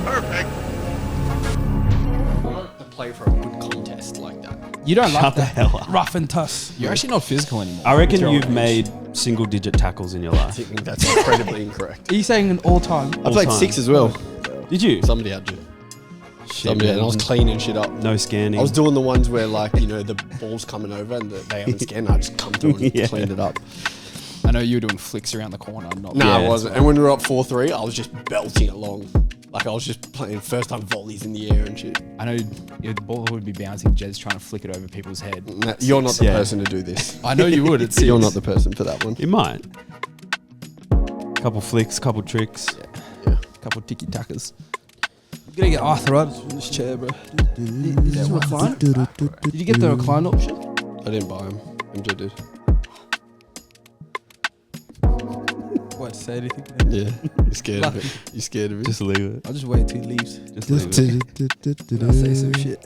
Perfect. To play for a good contest like that. You don't Shut like the that. hell up. Rough and tough. You're actually not physical anymore. I reckon With your you've old made age. single-digit tackles in your life. I think that's incredibly incorrect. Are you saying an all-time? I played time. 6 as well. Did you? Somebody had to. Shit, Somebody had, and I was man. cleaning shit up. No scanning. I was doing the ones where, like, you know, the ball's coming over and they haven't scanned. I just come through and Yeah. cleaned it up. I know you were doing flicks around the corner. Not No, Yeah. I wasn't. And when we were up 4-3, I was just belting it long. Like, I was just playing first-time volleys in the air and shit. I know the ball would be bouncing. Jed's trying to flick it over people's head. Nah, you're not the Yeah. person to do this. I know you would. It's You're not the person for that one. You might. Couple flicks, couple tricks. Yeah. Couple tiki takas. I'm gonna get arthritis from this chair, bro. Is this recline? Did you get the recline option? I didn't buy him. MJ did. Won't say anything. Yeah. You're scared of it. You're scared of it. Just leave it. I'll just wait till he leaves. Just leave it. Then I'll say some shit.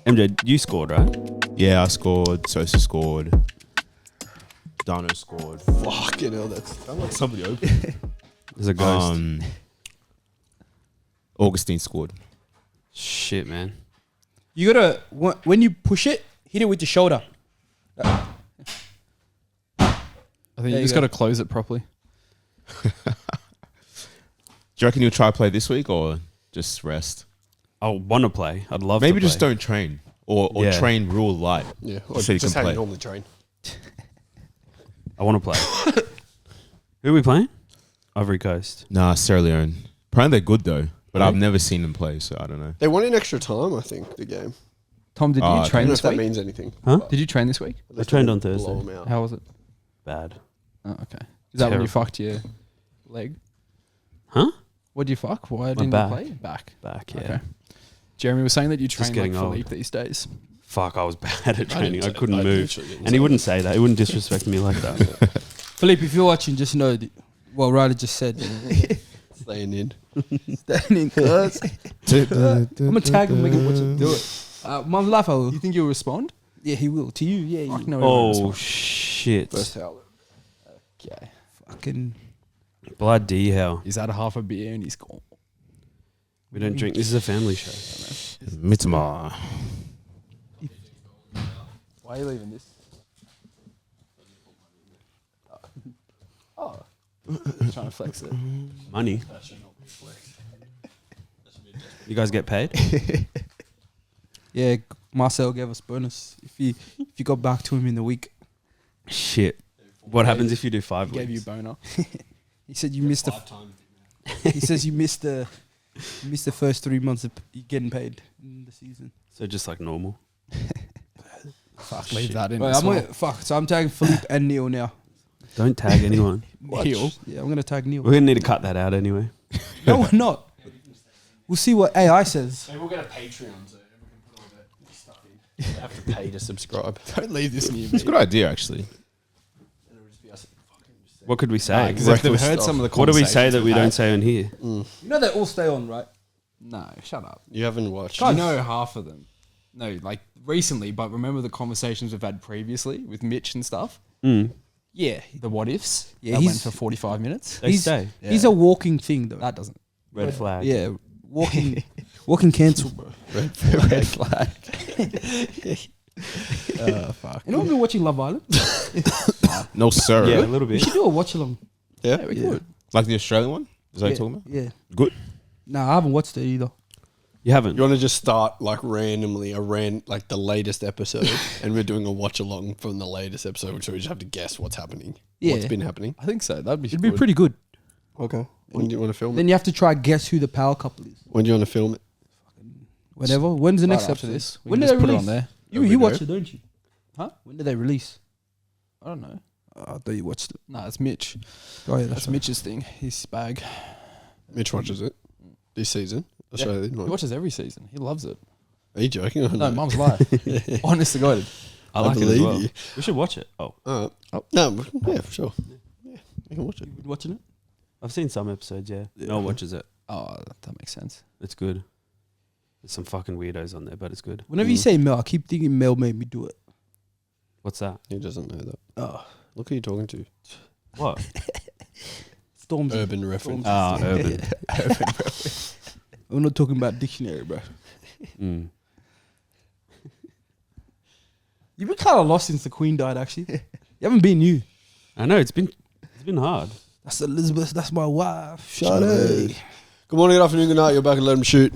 MJ, you scored, right? Yeah, I scored. Sosa scored. Dano scored. Fucking hell, that's... Somebody open. There's a ghost. Augustine scored. Shit, man. You gotta, when you push it, hit it with your shoulder. I think There you you just go. got to close it properly. Do you reckon you'll try to play this week or just rest? I want to play. I'd love Maybe to just play. don't train or Yeah. train real light. Yeah. Or So you just can how play. you normally train. I want to play. Who are we playing? Ivory Coast. Nah, Sierra Leone. Apparently they're good though, but Right. I've never seen them play, so I don't know. They won in extra time, I think, the game. Tom, did Oh, you okay. I train don't know this if that week? means anything. Huh? Did you train this week? I trained on Blow Thursday. them out. How was it? Bad. Oh, okay. Is that when you Terrible. fucked your leg? Huh? What'd you fuck? Why didn't back. you play? Back. Back, yeah. Okay. Jeremy was saying that you Just train like getting old. Philippe these days. Fuck, I was bad at training. I didn't say- couldn't I move. literally didn't And he say wouldn't say that. He wouldn't disrespect me like that. Philippe, if you're watching, just know that, well, Ryder just said, Staying in. standing cuz. I'm gonna tag him, make him watch him do it. Mum's life, I will. You think he'll respond? Yeah, he will. To you, yeah. Fuck You. no. he won't Oh, respond. shit. First hour. Okay. Fucking. Bloody hell. He's had a half a beer and he's gone. We don't drink. This is a family show. Mitzvah. Why are you leaving this? Oh. Trying to flex it. Money. You guys get paid? Yeah, Marcel gave us bonus if you got back to him in the week. Shit. What happens if you do 5 Gave you weeks? boner. He said you missed the. He says you missed the first 3 months of getting paid in the season. So just like normal. Fuck, leave that in. Right, as I'm well. gonna, fuck. So I'm tagging Philippe and Neil now. Don't tag anyone. Neil. Yeah, I'm gonna tag Neil. We're going to need to cut that out anyway. No, we're not. We'll see what AI says. Maybe we'll get a Patreon so everyone can put all their stuff in. They have to pay to subscribe. Don't leave this near It's a me. good idea actually. And it'll just be us fucking just saying- What could we say? Because if they've Reckless heard stuff. some of the What do we say conversations that we we've don't had- say on here? You know they all stay on, right? No, shut up. You haven't watched. I know half of them. No, like recently, but remember the conversations we've had previously with Mitch and stuff? Mm. Yeah. The what ifs? Yeah, that he's- went for 45 minutes. They stay. He's a walking thing, though. That doesn't. Red flag. Yeah, walking cancel, bro. Red flag. Fuck. Anyone been watching Love Island? No sir. Yeah, a little We bit. should do a watch along. Yeah. Yeah, we Yeah. could. Like the Australian one? Is that what Yeah, you're talking about? yeah. Good. Nah, I haven't watched it either. You haven't? You want to just start like randomly like the latest episode, and we're doing a watch along from the latest episode, so we just have to guess what's happening. What's Yeah. been happening? I think so. That'd be It'd be pretty good. Okay. When do you want to film Then it? you have to try guess who the power couple is. When do you want to film it? Whatever. When's the next after episode? this. We When can did just they put it release? on there. You A you video? watch it, don't you? Huh? When did they release? I don't know. I thought you watched it. No, it's Mitch. Oh yeah, That's Mitch's thing. His bag. Mitch watches it this season. Australia. He watches every season. He loves it. Are you joking? Or No, Mum's lie. Honest to God. I like it as believe well. you. We should watch it. Oh, No, yeah, for sure. Yeah, you can watch it. You been watching it? I've seen some episodes, yeah. Yeah. No one watches it. Oh, that makes sense. It's good. There's some fucking weirdos on there, but it's good. Whenever you say Mel, I keep thinking Mel made me do it. What's that? He doesn't know that. Oh, Look who you're talking to. What? Storms. Urban reference. Urban. We're not talking about dictionary, bro. Mm. You've been kind of lost since the Queen died, actually. You haven't been new. I know it's been hard. That's Elizabeth. That's my wife. Shade. Good morning, good afternoon, good night. You're back at Let 'Em Shoot.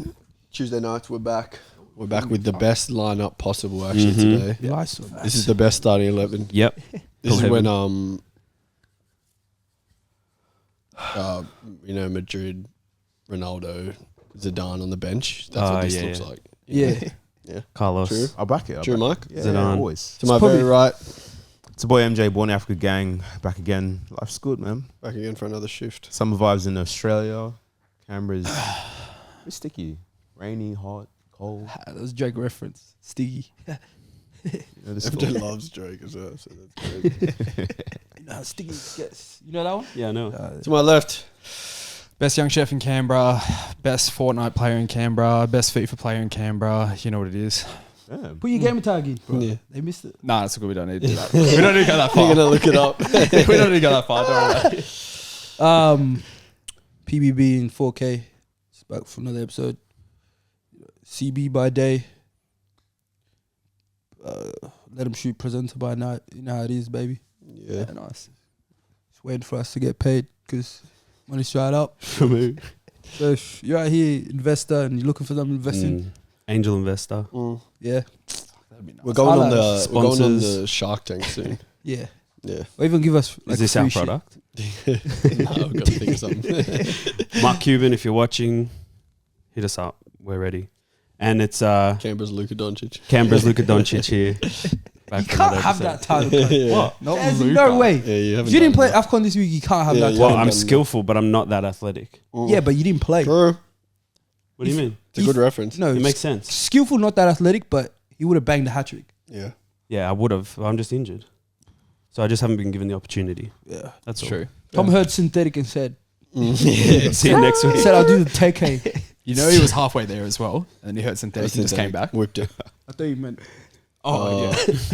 Tuesday nights, we're back. We're back with the best lineup possible, actually, today. This is the best starting 11. Yep. This is when Madrid, Ronaldo, Zidane on the bench. That's what this looks like. Yeah. Carlos. True. I'll back it. True, Mark. Yeah, Zidane. always. To my very right, It's a boy MJ, Born Africa gang, back again. Life's good, man. back again for another shift. Summer vibes in Australia. Canberra's a bit sticky. Rainy, hot, cold. That was Drake reference. Sticky. You know, the MJ score. loves Drake as well, so that's great. You know how sticky it gets. You know that one? Yeah, I know. To my left, Best young chef in Canberra, best Fortnite player in Canberra, best FIFA player in Canberra. You know what it is. Damn. Put your gamer tag in, bro. Yeah. They missed it. Nah, that's good. We don't need to do that. We don't need to go that you're far. going to look it up. We don't need to go that far. Don't worry. PBB in 4K. It's back for another episode. CB by day. Let 'Em Shoot presenter by night. You know how it is, baby. Yeah. Nice. Just waiting for us to get paid because money's dried up. So if you're out here, investor, and you're looking for something to invest in, Angel investor. yeah, That'd be nice. We're going on Highlight. the we're going on Sponsors. the Shark Tank soon. yeah. Yeah. Or even give us like Is this free our shit. product? No, I've got to think of something. Mark Cuban, if you're watching, hit us up. We're ready. And it's Canberra's Luka Doncic. Canberra's Luka Doncic here. Back You for can't another have episode. that title. cunt. What? Not There's Luka. no way. Yeah, you haven't. If you didn't done play AFCON this week, you can't have Yeah, that yeah. title. Well, I'm done skillful, but I'm not that athletic. Yeah, but you didn't play. True. What do you mean? It's a good reference. No, It makes sense. skillful, not that athletic, but he would have banged the hat trick. Yeah. Yeah, I would have. I'm just injured. So I just haven't been given the opportunity. Yeah. That's all. True. Tom heard synthetic and said, See you next week. said I'll do the 10K. You know he was halfway there as well, and then he heard synthetic and just came back. Whipped it. I thought you meant. Oh, yeah.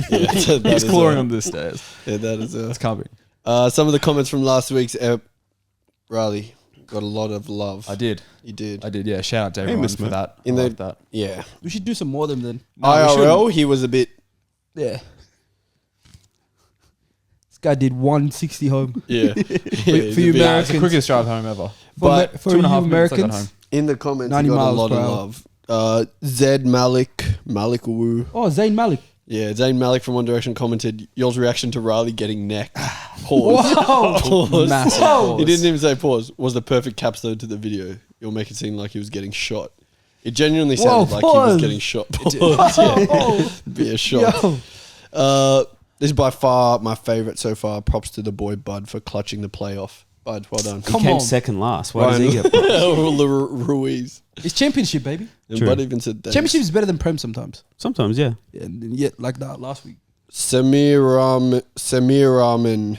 Yeah, that He's is, clawing on the stairs. Yeah, that is It's coming. some of the comments from last week's Riley got a lot of love. I did. You did. Yeah. Shout out to everyone Amos, for man. that. In I the- like that. Yeah. We should do some more of them then. No, we IRL, he was a bit. Yeah. This guy did 160 home. Yeah. For you Nah, it's the Americans. quickest drive home ever. But for 2.5 you minutes, I got Americans, home. in the comments, 90 he got a miles lot per of hour. love. Zed Malik Wu. oh, Zayn Malik. Yeah, Zayn Malik from One Direction commented, "Yours reaction to Riley getting necked." Pause. Whoa. Pause. Massive Whoa. pause. He didn't even say pause. Was the perfect capstone to the video. You'll make it seem like he was getting shot. It genuinely sounded like he was pause. getting shot. Pause. Yeah. Oh, Be a shot. yo. This is by far my favorite so far. Props to the boy Bud for clutching the playoff. Bud, well done. He Come came on. second last. Why does he Ryan get points? Ruiz. It's championship, baby. And True. Bud even said thanks. Championship is better than Prem sometimes. Sometimes, yeah. Yeah, and then yet like that last week. Samir Rahman.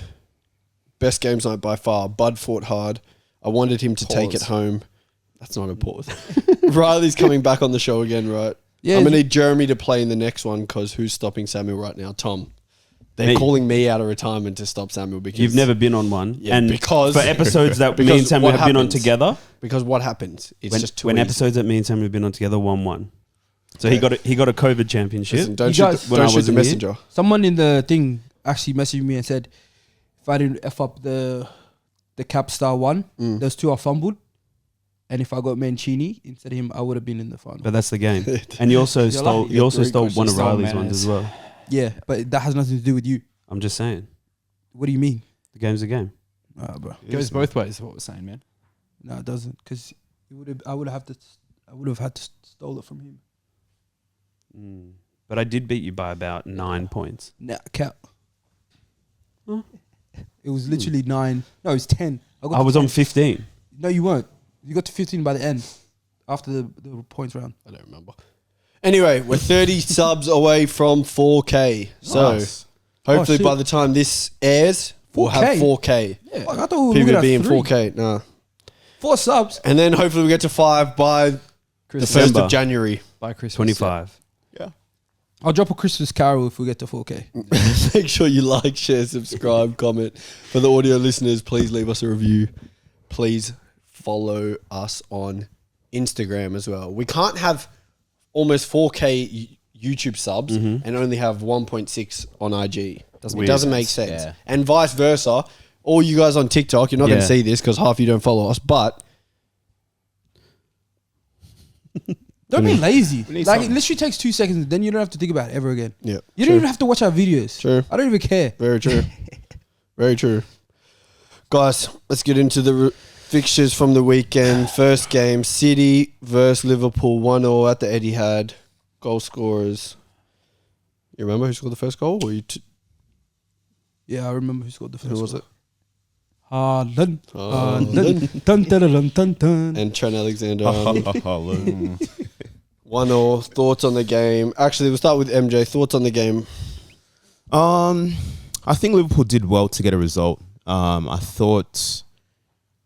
Best games night by far. Bud fought hard. I wanted him to take it Pause. home. That's not a pause. Riley's coming back on the show again, right? Yeah, I'm going to need Jeremy to play in the next one because who's stopping Samuel right now? Tom. They're Me. calling me out of retirement to stop Samuel because You've never been on one. Yeah, and because- for episodes that me because and Samuel what have been on happens- together, because what happens? It's when, just too when easy. episodes that me and Samuel have been on together, 1-1. So he got a COVID championship. Listen, don't You shoot, guys- the, when I don't shoot the wasn't here? messenger. Someone in the thing actually messaged me and said, if I didn't F up the Capstar one, those two are fumbled. And if I got Mancini instead of him, I would have been in the final. But that's the game. And you also stole lucky. you also Very stole good. one of Stole Riley's Manes. ones as well. Yeah, but that has nothing to do with you. I'm just saying. What do you mean? The game's a game. Nah, bro. Goes both ways, is what we're saying, man. No, it doesn't. Because I would have had to stole it from him. But I did beat you by about 9 points. Nah, count. Huh? It was literally 9. No, it was 10. got I to was 10. on 15. No, you weren't. You got to 15 by the end. After the points round. I don't remember. Anyway, we're 30 subs away from 4K. So Nice. hopefully shit. by the time this airs, we'll have 4K. Yeah. Fuck, I thought we were looking at PvP in 3. 4K. Nah. 4 subs. And then hopefully we get to 5 by the 1st December. of January. By Christmas. 25. Yeah. I'll drop a Christmas carol if we get to 4K. Make sure you like, share, subscribe, comment. For the audio listeners, please leave us a review. please follow us on Instagram as well. We can't have almost 4K YouTube subs and only have 1.6 on IG. It doesn't make sense. Yeah. And vice versa. All you guys on TikTok, you're not going to see this because half you don't follow us, but Don't be lazy. need Like, something. it literally takes 2 seconds, then you don't have to think about it ever again. yeah, You don't even have to watch our videos. True. I don't even care. Very true. Very true. Guys, let's get into the fixtures from the weekend. First game, City versus Liverpool, 1-0 at the Etihad. Goal scorers. You remember who scored the first goal? Or Yeah, I remember who scored the first who was goal. it? Haaland. Haaland. Dun, dun, dun, dun, dun, dun. And Trent Alexander-Arnold. 1-0. Thoughts on the game? Actually, we'll start with MJ. Thoughts on the game? I think Liverpool did well to get a result. I thought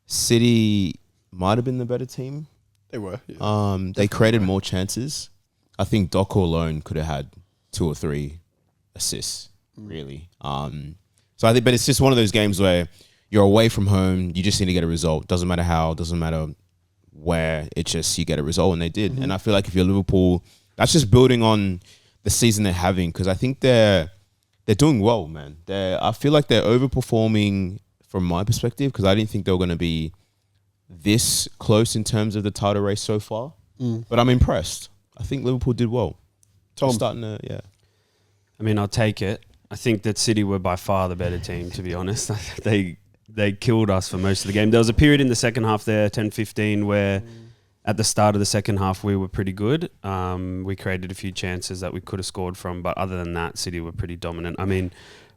City might have been the better team. They were. Yeah. They created more chances. I think Doku alone could have had 2 or 3 assists, really. So I think, but it's just one of those games where you're away from home. You just need to get a result. Doesn't matter how. Doesn't matter where. It's just you get a result, and they did. And I feel like if you're Liverpool, that's just building on the season they're having, because I think they're doing well, man. I feel like they're overperforming from my perspective, because I didn't think they were going to be this close in terms of the title race so far. But I'm impressed. I think Liverpool did well. Tom. Starting to, yeah. I mean, I'll take it. I think that City were by far the better team, to be honest. They killed us for most of the game. There was a period in the second half there, 10-15, where at the start of the second half we were pretty good. We created a few chances that we could have scored from, but other than that, City were pretty dominant. I mean,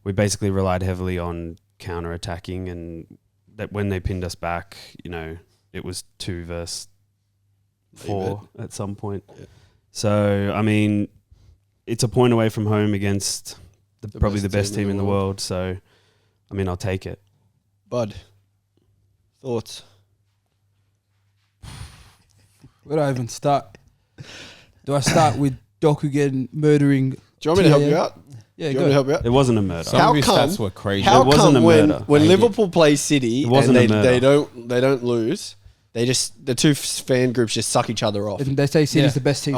we basically relied heavily on counter-attacking, and that when they pinned us back, it was 2 versus 4 at some point. Yeah. So, I mean, it's a point away from home against probably the best team in the world. So, I mean, I'll take it. Bud, thoughts? Where do I even start? Do I start with Doku getting murdering? Do you want me to help you out? Yeah, Do you want me to help you out? It wasn't a murder. Some of his stats were crazy. How It wasn't come a when murder. Liverpool play City It wasn't and a murder. they don't lose, the two fan groups just suck each other off. And they say City's the best team.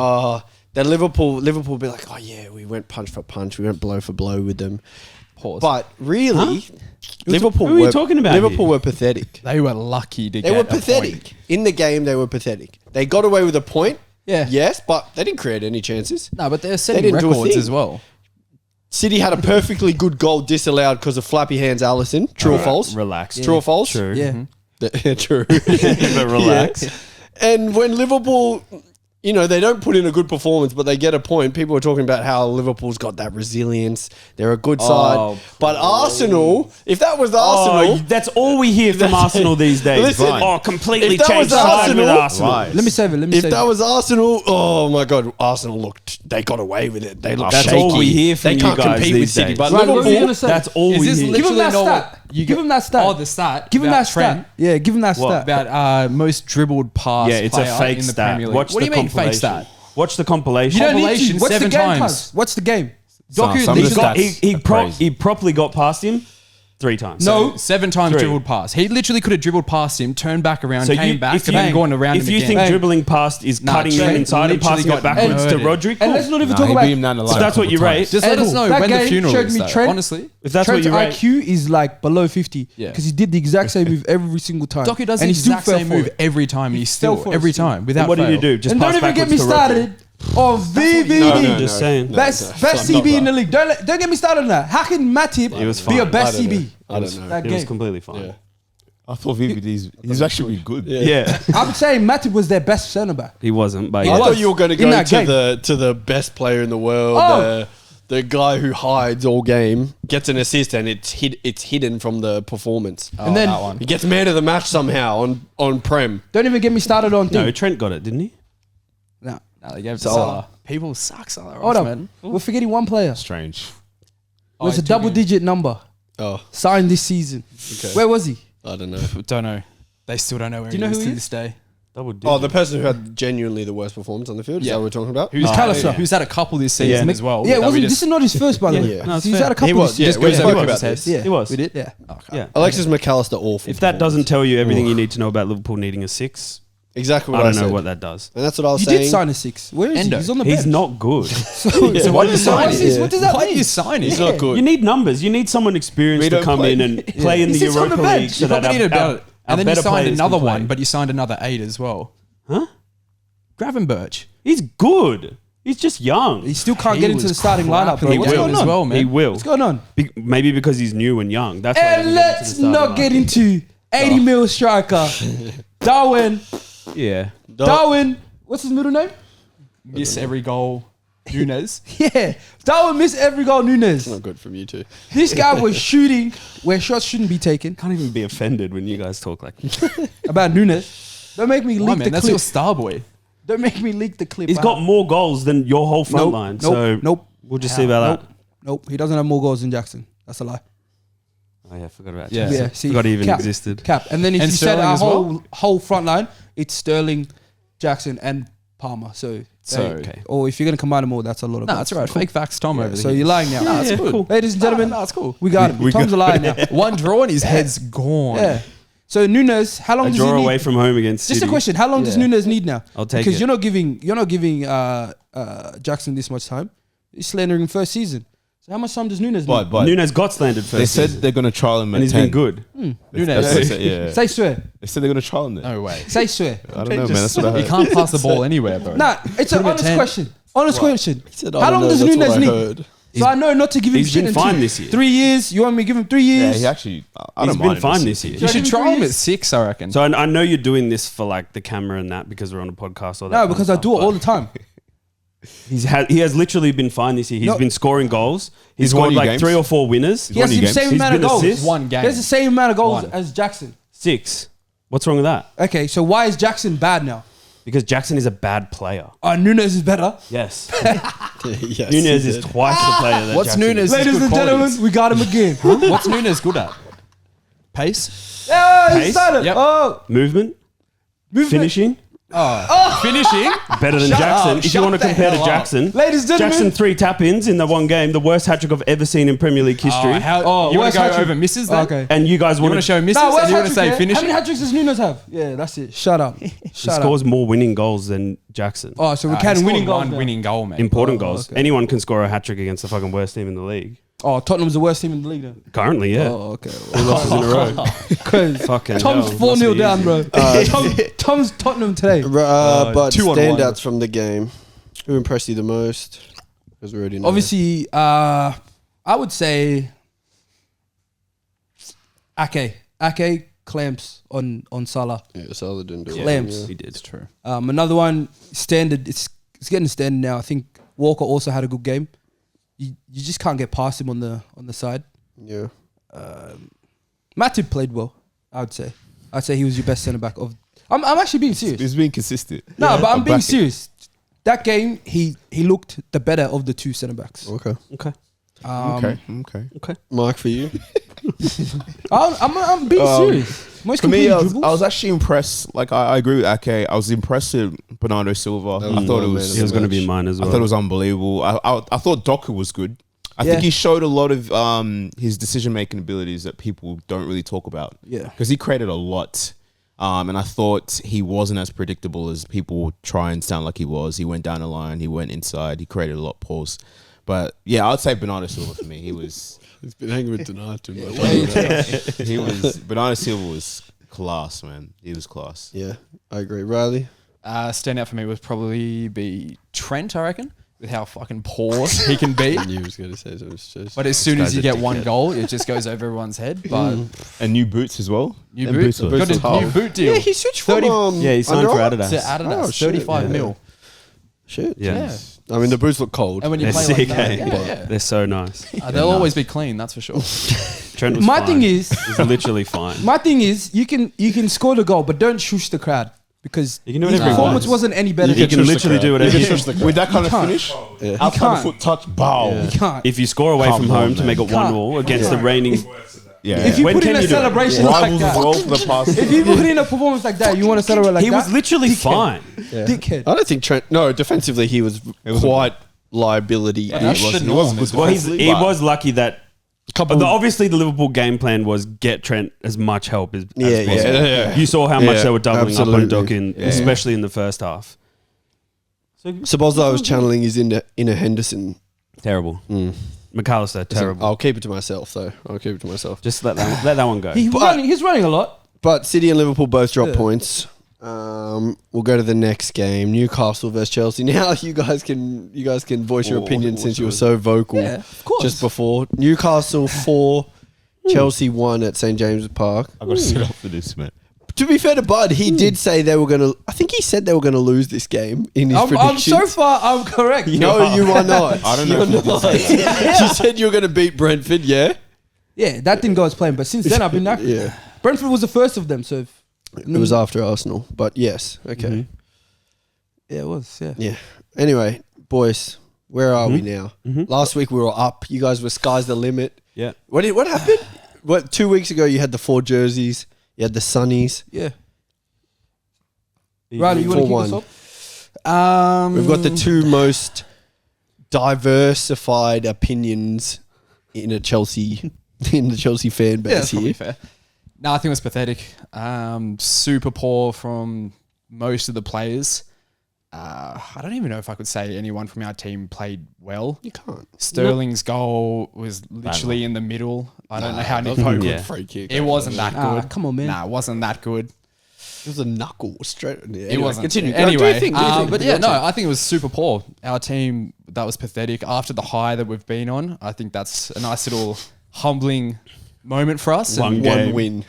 Then Liverpool be like, oh yeah, we went punch for punch, we went blow for blow with them. Pause. But really, Liverpool who are you talking about Liverpool here? were pathetic. They were lucky to They get were a pathetic. point. In the game, they were pathetic. They got away with a point, Yeah. yes, but they didn't create any chances. No, but they're They setting didn't do a records thing. as well. City had a perfectly good goal disallowed because of flappy hands Allison. True or false? Relax. True or false? True. Yeah. True. But relax. Yeah. And when Liverpool, they don't put in a good performance, but they get a point. People are talking about how Liverpool's got that resilience. They're a good side. But Arsenal, if that was Arsenal... That's all we hear from Arsenal these days. Listen, completely if that changed was side with Arsenal- Arsenal. Right. Let me save it. if that was Arsenal, oh my God, Arsenal they got away with it. They look That's shaky. all we hear from They you can't guys compete with these City. days. But Right, what were you Liverpool, gonna say? That's all Is we this hear. Give him that literally stat. Give him that stat. Oh, the stat. Give him about that stat. Trent, Yeah, give him that What? stat. About most dribbled pass. Yeah, it's a player fake in the stat. Premier League. Watch What do the you mean fake compilation. stat? Watch the compilation. You don't need Compilation to. What's the 7 game, times. cuz? What's the game? Some Doku, of he's the got- stats He crazy. properly got past him 3 times. No. 7 times 3. dribbled pass. He literally could have dribbled past him, turned back around, So came back, if and then gone around if him you again. think Hey. dribbling past is Nah, cutting him Trent inside and literally passing got it backwards to murdered. Rodri, And let's not even Nah, talk he about. beat him down the line. So that's what you rate. Just let us know that when the game funeral showed is, me though. Trent- Honestly. if that's what Trent's you rate. IQ is like below 50 Yeah. because he did the exact same move every single time. Doku does and the he still exact fell same for move it. every time, and he fell still for it every still. time without And what did fail. you do? Just And pass don't even get me backwards to Rodri. started on VVD. No, I'm just saying. Best I'm CB not in the league. Don't get me started on that. How can Matip He was be a fine. best I don't CB? know. I don't know. That It was game. completely fine. Yeah. I thought he's actually good. Yeah. I'm saying Matip was their best centre back. He wasn't, but He I was. thought you were going to In go that game. to the best player in the world, Oh. the guy who hides all game, gets an assist, and it's hidden from the performance. And then that one. He gets man of the match somehow on Prem. don't even get me started on no, thing. Trent got it, didn't he? No. No, they gave it to Salah. Salah. People suck Salah Hold off, up. man. We're forgetting one player. Strange. It was he's a double-digit number Oh, signed this season. okay. Where was he? I don't know. Don't know. They still don't know where Do you he know is who to he this day. Double digit. Oh, the person who had genuinely the worst performance on the field. Is that what we're talking about? Who's Callister. who's had a couple this season as well. Yeah, it that we wasn't. just- This is not his first, by the way. Yeah. No, it's He's fair. had a couple. He was, this yeah, we season. spoke Yeah, about this. Yeah, He was. We did. Yeah. Yeah. Alexis McAllister, awful. If that doesn't performance. tell you everything you need to know about Liverpool needing a 6, exactly I what I, don't know said. what that does. And that's what I was You saying. did sign a 6. Where is Endo. he? He's on the bench. He's not good. So what are you signing? What does that What are mean? you signing? He's not good. You need numbers. You need someone experienced We to don't come play. in and play in He the sits on Europa the League. bench. So You that probably need our about it. And then you better signed players another can play. one, but you signed another 8 as well. Huh? Gravenberch. He's good. He's just young. He still can't He get into was the starting crap lineup, bro. in the What's game going as on? well, man. He will. What's going on? Maybe because he's new and young. That's why he And doesn't get into let's the starting not lineup. get into 80 mil striker. Darwin. Yeah. Darwin. What's his middle name? Miss every goal. Nunes. Yeah. Darwin missed every goal, Nunes. Not good from you two. This guy was shooting where shots shouldn't be taken. Can't even be offended when you guys talk like that. About Nunes. Don't make me Why, leak man? the That's your clip. star boy. Don't make me leak the clip. He's got more goals than your whole front Nope, line. nope, so nope. we'll just see about that. Nope. He doesn't have more goals than Jackson. That's a lie. Oh yeah, I forgot about Yeah. that. Yeah. See, Forgot he even cap, existed. Cap. And then if And you said Sterling our as well? whole front line, it's Sterling, Jackson, and Palmer. So Okay. or if you're gonna combine them all, that's a lot of. No, goals. that's all right. Cool. Fake facts, Tom over So here. you're lying now. No, that's cool. Ladies and gentlemen, No, that's cool. we got him. Tom's a liar now. One draw and his head's gone. Yeah. So Nunes, how long A does he draw need? away from home against Just City. a question: how long does Yeah. Nunes need now? I'll take because it. you're not giving Jackson this much time. He's slandering first season. So how much time does Nunes need? But Nunes got slandered first. they said season, they're going to trial him at and he's 10. been good. That's what they said, yeah. Say swear. They said they're going to trial him there. No way. Say swear. I don't know, man. That's what I He heard. can't pass the ball anywhere, bro. Nah, it's an Put him at honest 10. question. Honest question. Said, How long does that's what Nunes I need? heard. So I know not to give him He's shit been until fine this year. 3 years. You want me to give him 3 Yeah, years? he actually. I He's don't been mind him fine this this year. year. You should Should try him we- at 6, I reckon. So I know you're doing this for like the camera and that because we're on a podcast or that. No, kind of because I stuff, do it all but the time. he has literally been fine this year. He's No. been scoring goals. He's won scored you like games. 3 or 4 winners. He has won the you same games. He's amount of been goals. assists. One game. He has the same amount of goals One. as Jackson. 6. What's wrong with that? Okay, so why is Jackson bad now? Because Jackson is a bad player. Nunes is better. Yes. Yes, Nunes he is did. twice the player that What's Jackson Nunes? is. Ladies good and gentlemen, qualities. we got him again. What's Nunes good at? Pace? Yeah, he's Pace? silent. Yep. Oh, Movement, movement. finishing, Finishing? better than Shut Jackson. up. If you want to Shut the compare to hell up. Jackson, Ladies and gentlemen. Jackson 3 tap-ins in the one game, the worst hat-trick I've ever seen in Premier League history. You want where's to go hat-trick? over misses then? Okay. And you guys You want want to show misses Nah, and where's you want to hat-trick, say yeah? How finishing? many hat-tricks does Nunes have? Yeah, that's it. Shut up. He Shut scores up. more winning goals than Jackson. Oh, so we're He counting scored winning goals one now. winning goal, man. Important goals. okay. Anyone can score a hat-trick against the fucking worst team in the league. Oh, Tottenham's the worst team in the league then. Currently, yeah. Oh, okay. 2 losses in a row. Crazy. Fucking Tom's hell, 4-0 must be down, easy. bro. Tom's Tottenham today. But 2-on-1. standouts from the game. Who impressed you the most? Because we already know. Obviously, I would say Ake. Ake clamps on Salah. Yeah, Salah didn't do it. Clamps. Yeah. He did. It's true. Another one, standard. It's getting standard now. I think Walker also had a good game. You just can't get past him on the side. Yeah. Matip played well. I'd say he was your best centre back of. I'm actually being serious. He's being consistent. No, but I'm being backing. serious. That game, he looked the better of the two centre backs. Okay. Okay. Okay. Mark for you. I'm being serious. Most For me, complete I was dribbles. actually impressed. Like I agree with Ake. I was impressed with Bernardo Silva. That was I thought it my was. man He was of going to the be match. mine as I well. thought it was unbelievable. I thought Docker was good. I Yeah. think he showed a lot of his decision making abilities that people don't really talk about. Yeah. Because he created a lot. And I thought he wasn't as predictable as people try and sound like he was. He went down the line, he went inside, he created a lot of pause. But yeah, I'd say Bernardo Silva for me. He was He's been hanging with Donato. But Bernardo Silva was class, man. He was class. yeah, I agree. Riley. Standout for me would probably be Trent, I reckon, with how fucking poor he can be. I knew he was going to say something. But as soon guy's as you a get one dickhead. goal, it just goes over everyone's head. But And new boots as well. new Them boot, boots were got a tough. new boot deal. Yeah, he switched from 30 Yeah, he signed for Under Armour? Adidas. to Adidas, Oh, shit, 35 yeah. mil. Shit. Yeah. I mean, the boots look cold. And when you They're play sick, like that, eh? yeah. They're so nice. They'll always be clean, that's for sure. Trent was My fine. thing is, He's literally fine. my thing is, you can score the goal, but don't shush the crowd because You can do his whatever he performance wants. wasn't any better. You can literally do whatever you want. With that kind of can't. finish, Yeah. outside can't. the foot touch, bow. You can't. If you score away Come from on, home to man. make it Can't. 1-1 against the Yeah. reigning... Yeah. If you When put in can a you do it? celebration like Rivals that, as well for the past. if you put in a performance like that, you want to celebrate like He that? was literally fine. Dickhead. I don't think Trent. No, defensively he was quite liability. That's He was the a norm, good isn't it? Well, defensively, he but- was lucky that. Obviously, the Liverpool game plan was get Trent as much help as Yeah, possible. yeah. You saw how much Yeah, they were doubling up on absolutely. Dokin, especially in the first half. Suppose I was channeling his inner Henderson. Terrible. McAllister, terrible. I'll keep it to myself though. I'll keep it to myself. Just let that one go. He's running a lot. But City and Liverpool both dropped points. We'll go to the next game, Newcastle versus Chelsea. Now you guys can voice your opinion since you were so vocal Yeah, of course. just before. Newcastle 4, Chelsea 1 at St James's Park. I got to sit up for this, man. To be fair to Bud, he did say they were going to. I think he said they were going to lose this game in his I'm predictions. so far, I'm correct. No, you are not. I don't know if You're you did not. say You said you were going to beat Brentford, yeah? Yeah, that didn't go as planned. But since then, I've been accurate. Yeah. Brentford was the first of them. So if, It was after Arsenal, but yes, okay. yeah, it was. Yeah. Yeah. Anyway, boys, where are we now? Last week we were up. You guys were sky's the limit. Yeah. What happened? 2 weeks ago you had the 4 jerseys. You had the Sunnies. Yeah. Riley, you want to kick 4-1. us off? We've got the 2 most diversified opinions in the Chelsea fan Yeah, base that's probably here. fair. No, I think it was pathetic. Super poor from most of the players. I don't even know if I could say anyone from our team played well. You can't. Sterling's goal was literally in the middle. I don't know how Nick Pope Yeah. Free kick. It wasn't that good. Come on, man. Nah, it wasn't that good. It was a knuckle straight. Yeah, It wasn't. Continue. Anyway, Do you think? but yeah, no, I think it was super poor. Our team, that was pathetic. After the high that we've been on, I think that's a nice little humbling moment for us. One And- game. One win.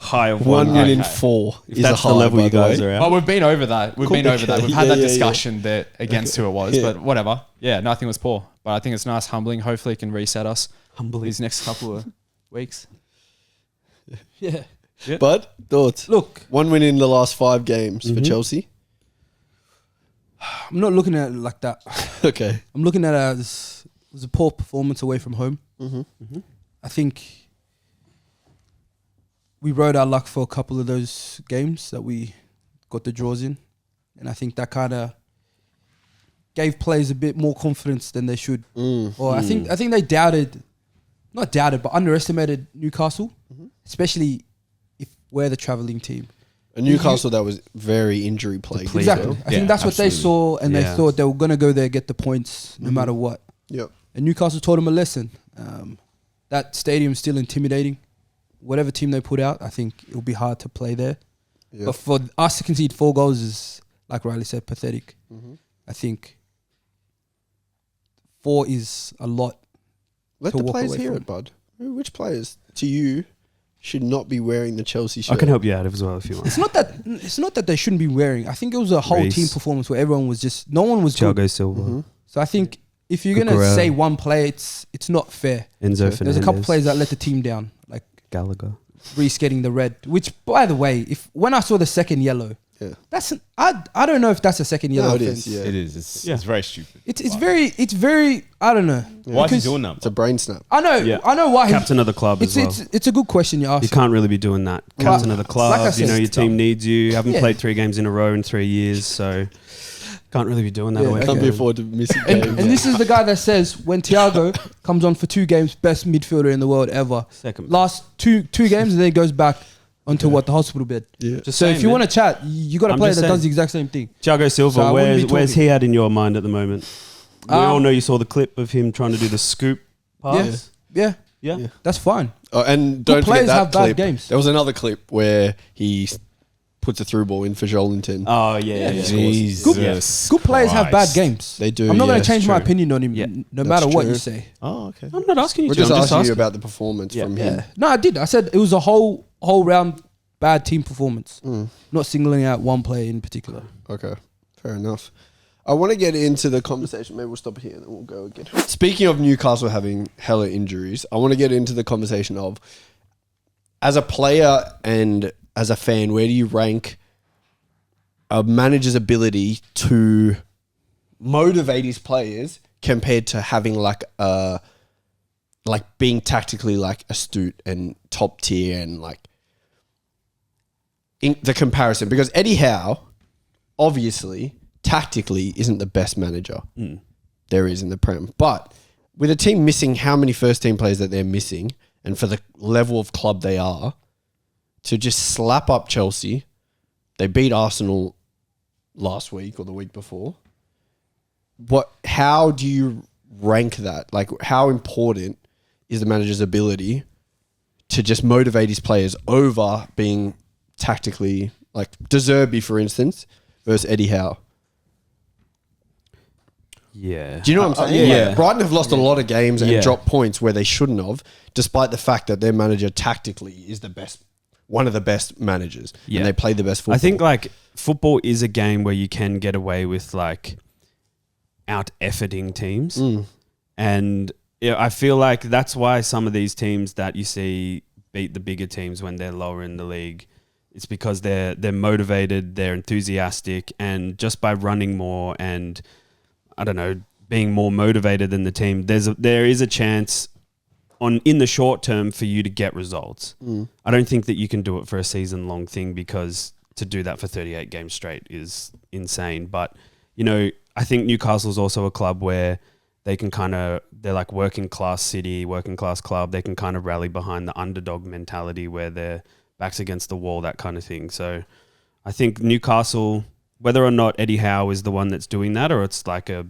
High of 1 win in Okay. 4 If is that's a high, the level by you the guys way. are at. Well, we've been over that. We've been over that. We've had Yeah, that yeah, discussion that against who it was, Yeah. but whatever. Yeah, nothing was poor. But I think it's nice, humbling. Hopefully, it can reset us. These next couple of weeks. Yeah. But thoughts? Look, 1 win in the last 5 games for Chelsea. I'm not looking at it like that. Okay. I'm looking at it as it was a poor performance away from home. I think we rode our luck for a couple of those games that we got the draws in, and I think that kind of gave players a bit more confidence than they should. Or I think they not doubted, but underestimated Newcastle, especially if we're the travelling team. And Newcastle, that was very injury plagued. Depleted. Exactly. I think that's what they saw, and they Yeah. thought they were going to go there, get the points, no matter what. Yep. And Newcastle taught them a lesson. That stadium's still intimidating. Whatever team they put out, I think it'll be hard to play there. Yep. But for us to concede 4 goals is, like Riley said, pathetic. I think 4 is a lot. Let to the walk players away hear from. it, bud. Which players to you should not be wearing the Chelsea shirt? I can help you out as well if you want. It's not that they shouldn't be wearing. I think it was a whole Reece. team performance where everyone was just no one was good. Thiago Silva, So I think if you're gonna Cucurella. say one player, it's not fair. Enzo Fernandez. There's a couple players that let the team down, like Gallagher. Reece getting the red. Which, by the way, when I saw the second yellow, Yeah. I don't know if that's a second yellow No, it offense. is. Yeah. It is. It's very stupid. It's very I don't know. Why is he Because doing that? Oh, It's a brain snap. I know Yeah. I know why he- Captain of the club as well. it's a good question you asked. You can't really be doing that. Captain of the club. like I You know said, your team needs you. You haven't Yeah. played 3 games in a row in 3 years, so can't really be doing that Yeah, away Can't from be home. afford to miss a And, game. and this is the guy that says when Thiago comes on for 2 games, best midfielder in the world ever. Second. Last two games, and then he goes back onto the hospital bed. Yeah. Just So saying, if you man. want to chat, you got a I'm player just that does saying. the exact same thing. Thiago Silva, So I wouldn't be where's talking- he at in your mind at the moment? We Um, all know you saw the clip of him trying to do the scoop pass. Yeah, Yeah. that's fine. Oh, and don't forget players that have bad clip. games. There was another clip where he puts a through ball in for Jolinton. Oh, yeah. Jesus. Good players have bad Christ. games. They do, I'm not going yeah, to change my true. opinion on him, Yeah, no matter what true. you say. Oh, okay. I'm not asking you We're to. just I'm asking you asking. about the performance from him. Yeah. No, I did. I said it was a whole round bad team performance. Not singling out one player in particular. Okay, fair enough. I want to get into the conversation. Maybe we'll stop it here and then we'll go again. Speaking of Newcastle having hella injuries, I want to get into the conversation of, as a player and as a fan, where do you rank a manager's ability to motivate his players compared to having like a like being tactically like astute and top tier and like in the comparison, because Eddie Howe obviously tactically isn't the best manager there is in the Prem, but with a team missing how many first team players that they're missing, and for the level of club they are, to just slap up Chelsea, they beat Arsenal last week or the week before. How do you rank that? Like, how important is the manager's ability to just motivate his players over being tactically, like De Zerbi, for instance, versus Eddie Howe? Yeah. Do you know what I'm saying? yeah. Like, Brighton have lost a lot of games and Yeah. dropped points where they shouldn't have, despite the fact that their manager tactically is the best, one of the best managers, Yeah. and they play the best football. I think like football is a game where you can get away with like out efforting teams. And I feel like that's why some of these teams that you see beat the bigger teams when they're lower in the league, it's because they're motivated, they're enthusiastic, and just by running more and I don't know, being more motivated than the team, there is a chance in the short term for you to get results. I don't think that you can do it for a season-long thing, because to do that for 38 games straight is insane. But, you know, I think Newcastle's also a club where they can they're like working class city, working class club. They can kind of rally behind the underdog mentality where their backs against the wall, that kind of thing. So I think Newcastle, whether or not Eddie Howe is the one that's doing that, or it's like a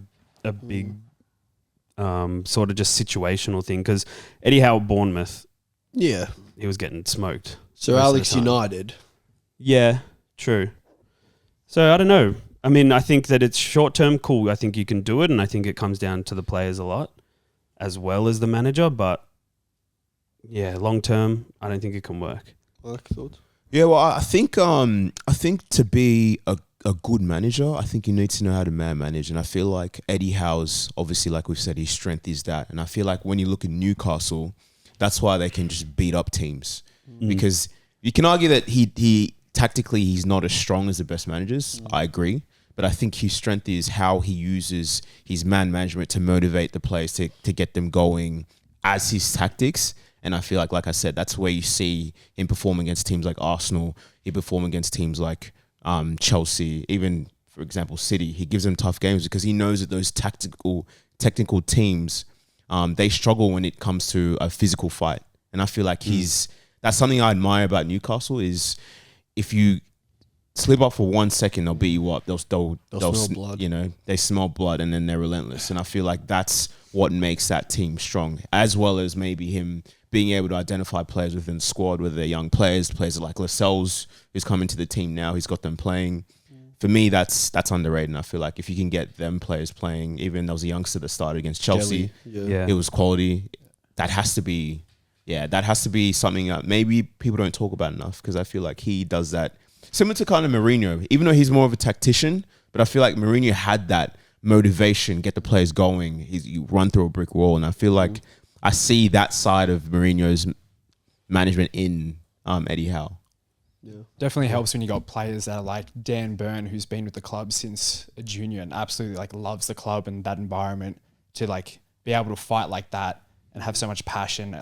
big sort of just situational thing, because Eddie Howe, Bournemouth, yeah. he was getting smoked. So most of the Alex time. United, Yeah, true. So I don't know. I mean, I think that it's short term cool. I think you can do it, and I think it comes down to the players a lot, as well as the manager. But yeah, long term, I don't think it can work. Mark, thoughts? Yeah, well, I think to be a good manager, I think you need to know how to manage. And I feel like Eddie Howe's, obviously, like we've said, his strength is that. And I feel like when you look at Newcastle, that's why they can just beat up teams. Because you can argue that he tactically, he's not as strong as the best managers. I agree. But I think his strength is how he uses his man management to motivate the players to get them going as his tactics. And I feel like I said, that's where you see him perform against teams like Arsenal. He perform against teams like Chelsea, even, for example, City. He gives them tough games because he knows that those technical teams, they struggle when it comes to a physical fight. And I feel like that's something I admire about Newcastle is if you slip up for 1 second, they'll beat you up. They'll smell blood. You know, they smell blood and then they're relentless. And I feel like that's what makes that team strong, as well as maybe him being able to identify players within the squad, whether they're young players like Lascelles, who's come into the team now, he's got them playing. For me, that's underrated. And I feel like if you can get them players playing, even there was a youngster that started against Chelsea, Yeah. it was quality. That has to be something that maybe people don't talk about enough, because I feel like he does that. Similar to kind of Mourinho, even though he's more of a tactician, but I feel like Mourinho had that motivation, get the players going. You run through a brick wall, and I feel like I see that side of Mourinho's management in Eddie Howe. Yeah. Definitely helps when you got players that are like Dan Burn, who's been with the club since a junior and absolutely like loves the club and that environment, to like be able to fight like that and have so much passion,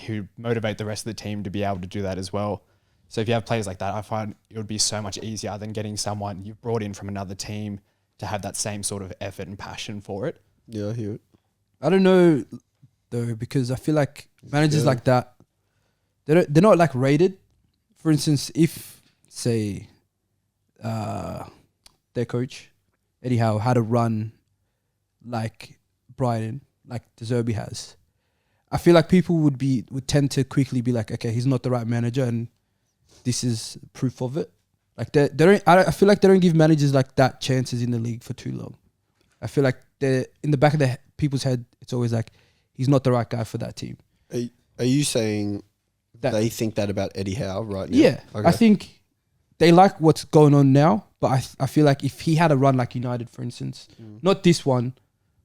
who motivate the rest of the team to be able to do that as well. So if you have players like that, I find it would be so much easier than getting someone you've brought in from another team to have that same sort of effort and passion for it. Yeah, I hear it. I don't know though, because I feel like managers like that, they're not like rated. For instance, if say their coach Eddie Howe had a run like Brighton, like De Zerbi has, I feel like people would tend to quickly be like, okay, he's not the right manager, and this is proof of it. Like they don't. I feel like they don't give managers like that chances in the league for too long. I feel like they're in the back of their people's head. It's always like, he's not the right guy for that team. Are you saying That- they think that about Eddie Howe right now? Yeah, Okay. I think they like what's going on now, but I feel like if he had a run like United, for instance, not this one,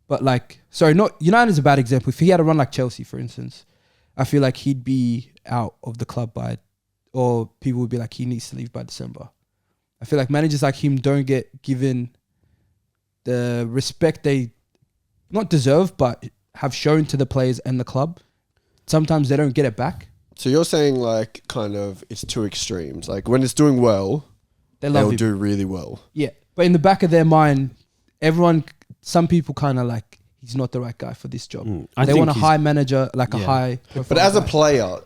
but like, sorry, not United is a bad example. If he had a run like Chelsea, for instance, I feel like he'd be out of the club or people would be like, he needs to leave by December. I feel like managers like him don't get given the respect they not deserve, but have shown to the players and the club sometimes they don't get it back. So you're saying like kind of it's two extremes. Like when it's doing well, They love they'll him. do really well. Yeah, but in the back of their mind, some people kind of like, he's not the right guy for this job. I They think want a he's- high manager, like a Yeah. high. But as a guy. player,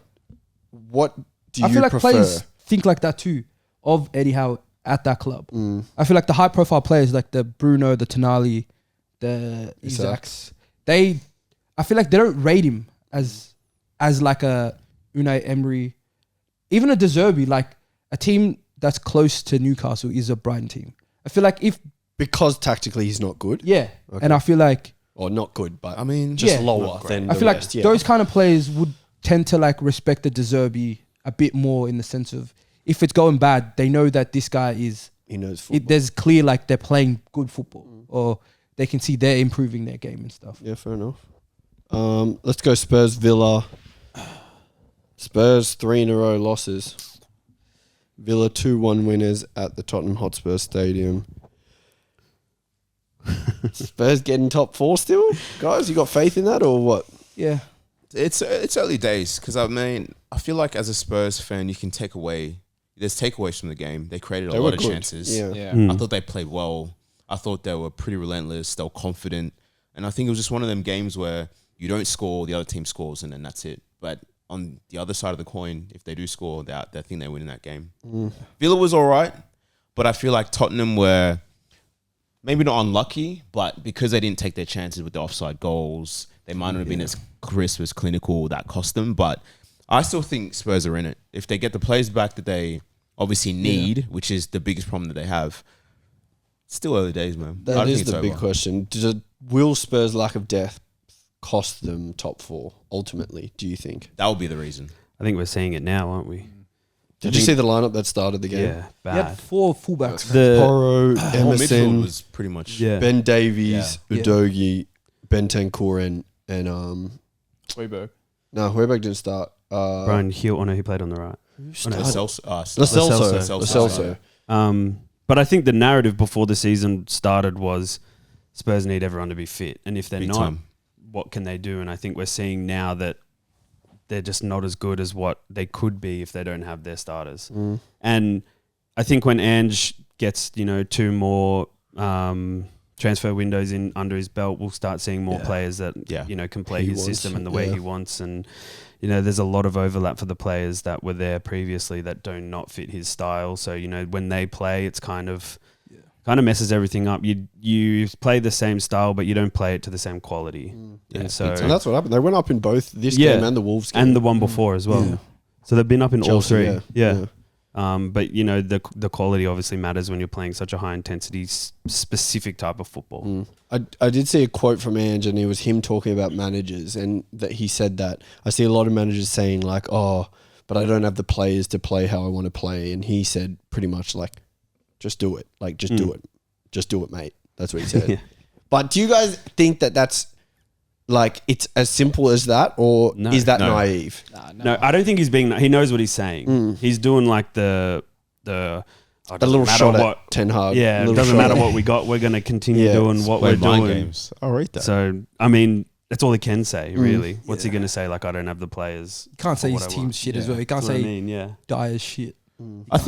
what do I you feel like prefer? players think like that too of Eddie Howe at that club. I feel like the high profile players like the Bruno, the Tonali, the Isaacs, I feel like they don't rate him as like a Unai Emery, even a De Zerbi, like a team that's close to Newcastle is a Brighton team. I feel like Because tactically he's not good. Okay. And I feel like Or not good, but I mean, just Yeah. lower than I the feel like rest, yeah. those kind of players would tend to like respect the De Zerbi a bit more in the sense of if it's going bad, they know that this guy is. He knows football. There's clear like they're playing good football, or they can see they're improving their game and stuff. Yeah, fair enough. Let's go Spurs Villa. Spurs 3 in a row losses. Villa 2-1 winners at the Tottenham Hotspur Stadium. Spurs getting top 4 still? Guys, you got faith in that or what? Yeah, it's early days because I mean I feel like as a Spurs fan you can take away. There's takeaways from the game. They created a They lot were of good. chances. Yeah. Yeah. I thought they played well. I thought they were pretty relentless. They were confident, and I think it was just one of them games where you don't score, the other team scores, and then that's it. But on the other side of the coin, if they do score, they think they win in that game. Villa was all right, but I feel like Tottenham were maybe not unlucky, but because they didn't take their chances with the offside goals, they might not have been as crisp, as clinical. That cost them. But I still think Spurs are in it. If they get the players back that they obviously need, which is the biggest problem that they have, it's still early days, man. I That don't is think it's the big over. question. Will Spurs' lack of depth cost them top 4 ultimately, do you think? That would be the reason. I think we're seeing it now, aren't we? Did you see the lineup that started the game? Yeah, he had bad. 4 fullbacks. Porro, Whole midfield Emerson, was pretty much. Yeah. Ben Davies, Yeah. Udogie, Bentancur, and Weibo. no, Højbjerg didn't start. Brian Hill, oh no, he played on the right. Who Lo started? Celso. Lo Celso. But I think the narrative before the season started was Spurs need everyone to be fit. And if they're Big not, time. what can they do? And I think we're seeing now that they're just not as good as what they could be if they don't have their starters. And I think when Ange gets, 2 more transfer windows in under his belt, we'll start seeing more players that, can play He his wants, system and the way he wants. And, there's a lot of overlap for the players that were there previously that do not fit his style. So, when they play, it's kind of messes everything up. You play the same style, but you don't play it to the same quality. Yeah, And so, And that's what happened. They went up in both this game and the Wolves game. and the one before as well. Yeah. So they've been up in all Chelsea, three. yeah. But the quality obviously matters when you're playing such a high intensity specific type of football. I did see a quote from Ange, and it was him talking about managers, and that he said that I see a lot of managers saying like, "Oh, but I don't have the players to play how I want to play," and he said pretty much like, "Just do it, like just do it, mate." That's what he said. Yeah. But do you guys think that that's like it's as simple as that, or No. is that No. naive? No, I don't think he's being. He knows what he's saying. He's doing like the A little shot at Ten Hag. Yeah, it Little doesn't shot matter at- what we got. We're going to continue Yeah, doing what Play we're mind doing. games. I'll rate that. So I mean, that's all he can say, really. What's he going to say? Like, I don't have the players. You can't for say what his I team's want. shit as well. You can't That's what I say mean, yeah. Dyer's shit. I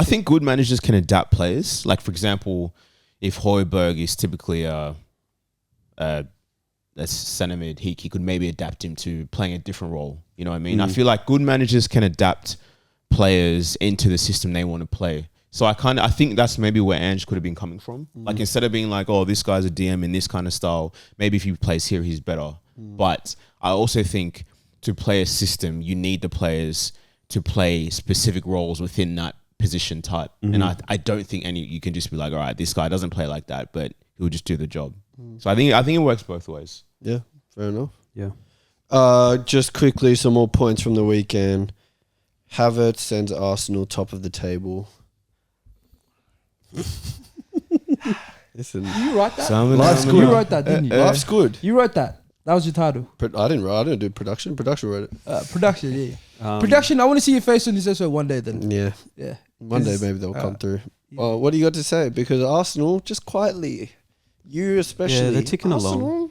think good managers can adapt players. Like for example, if Højbjerg is typically a centre mid, he could maybe adapt him to playing a different role. You know what I mean? I feel like good managers can adapt players into the system they want to play. So I think that's maybe where Ange could have been coming from. Like instead of being like, oh, this guy's a DM in this kind of style, maybe if he plays here, he's better. But I also think to play a system, you need the players to play specific roles within that position type. And I don't think you can just be like, all right, this guy doesn't play like that, but he'll just do the job. So I think it works both ways. Yeah, fair enough. Yeah. Just quickly, some more points from the weekend. Havertz sends Arsenal top of the table. Listen, You write that? Life's good. You wrote that, didn't you? life's good. You wrote that. That was your title. I didn't do production. Production wrote it. Production, yeah. Production, I want to see your face on this episode one day then. Yeah, Yeah. one day maybe they'll come through. What do you got to say? Because Arsenal, just quietly, you especially, Yeah, they're ticking along. Arsenal,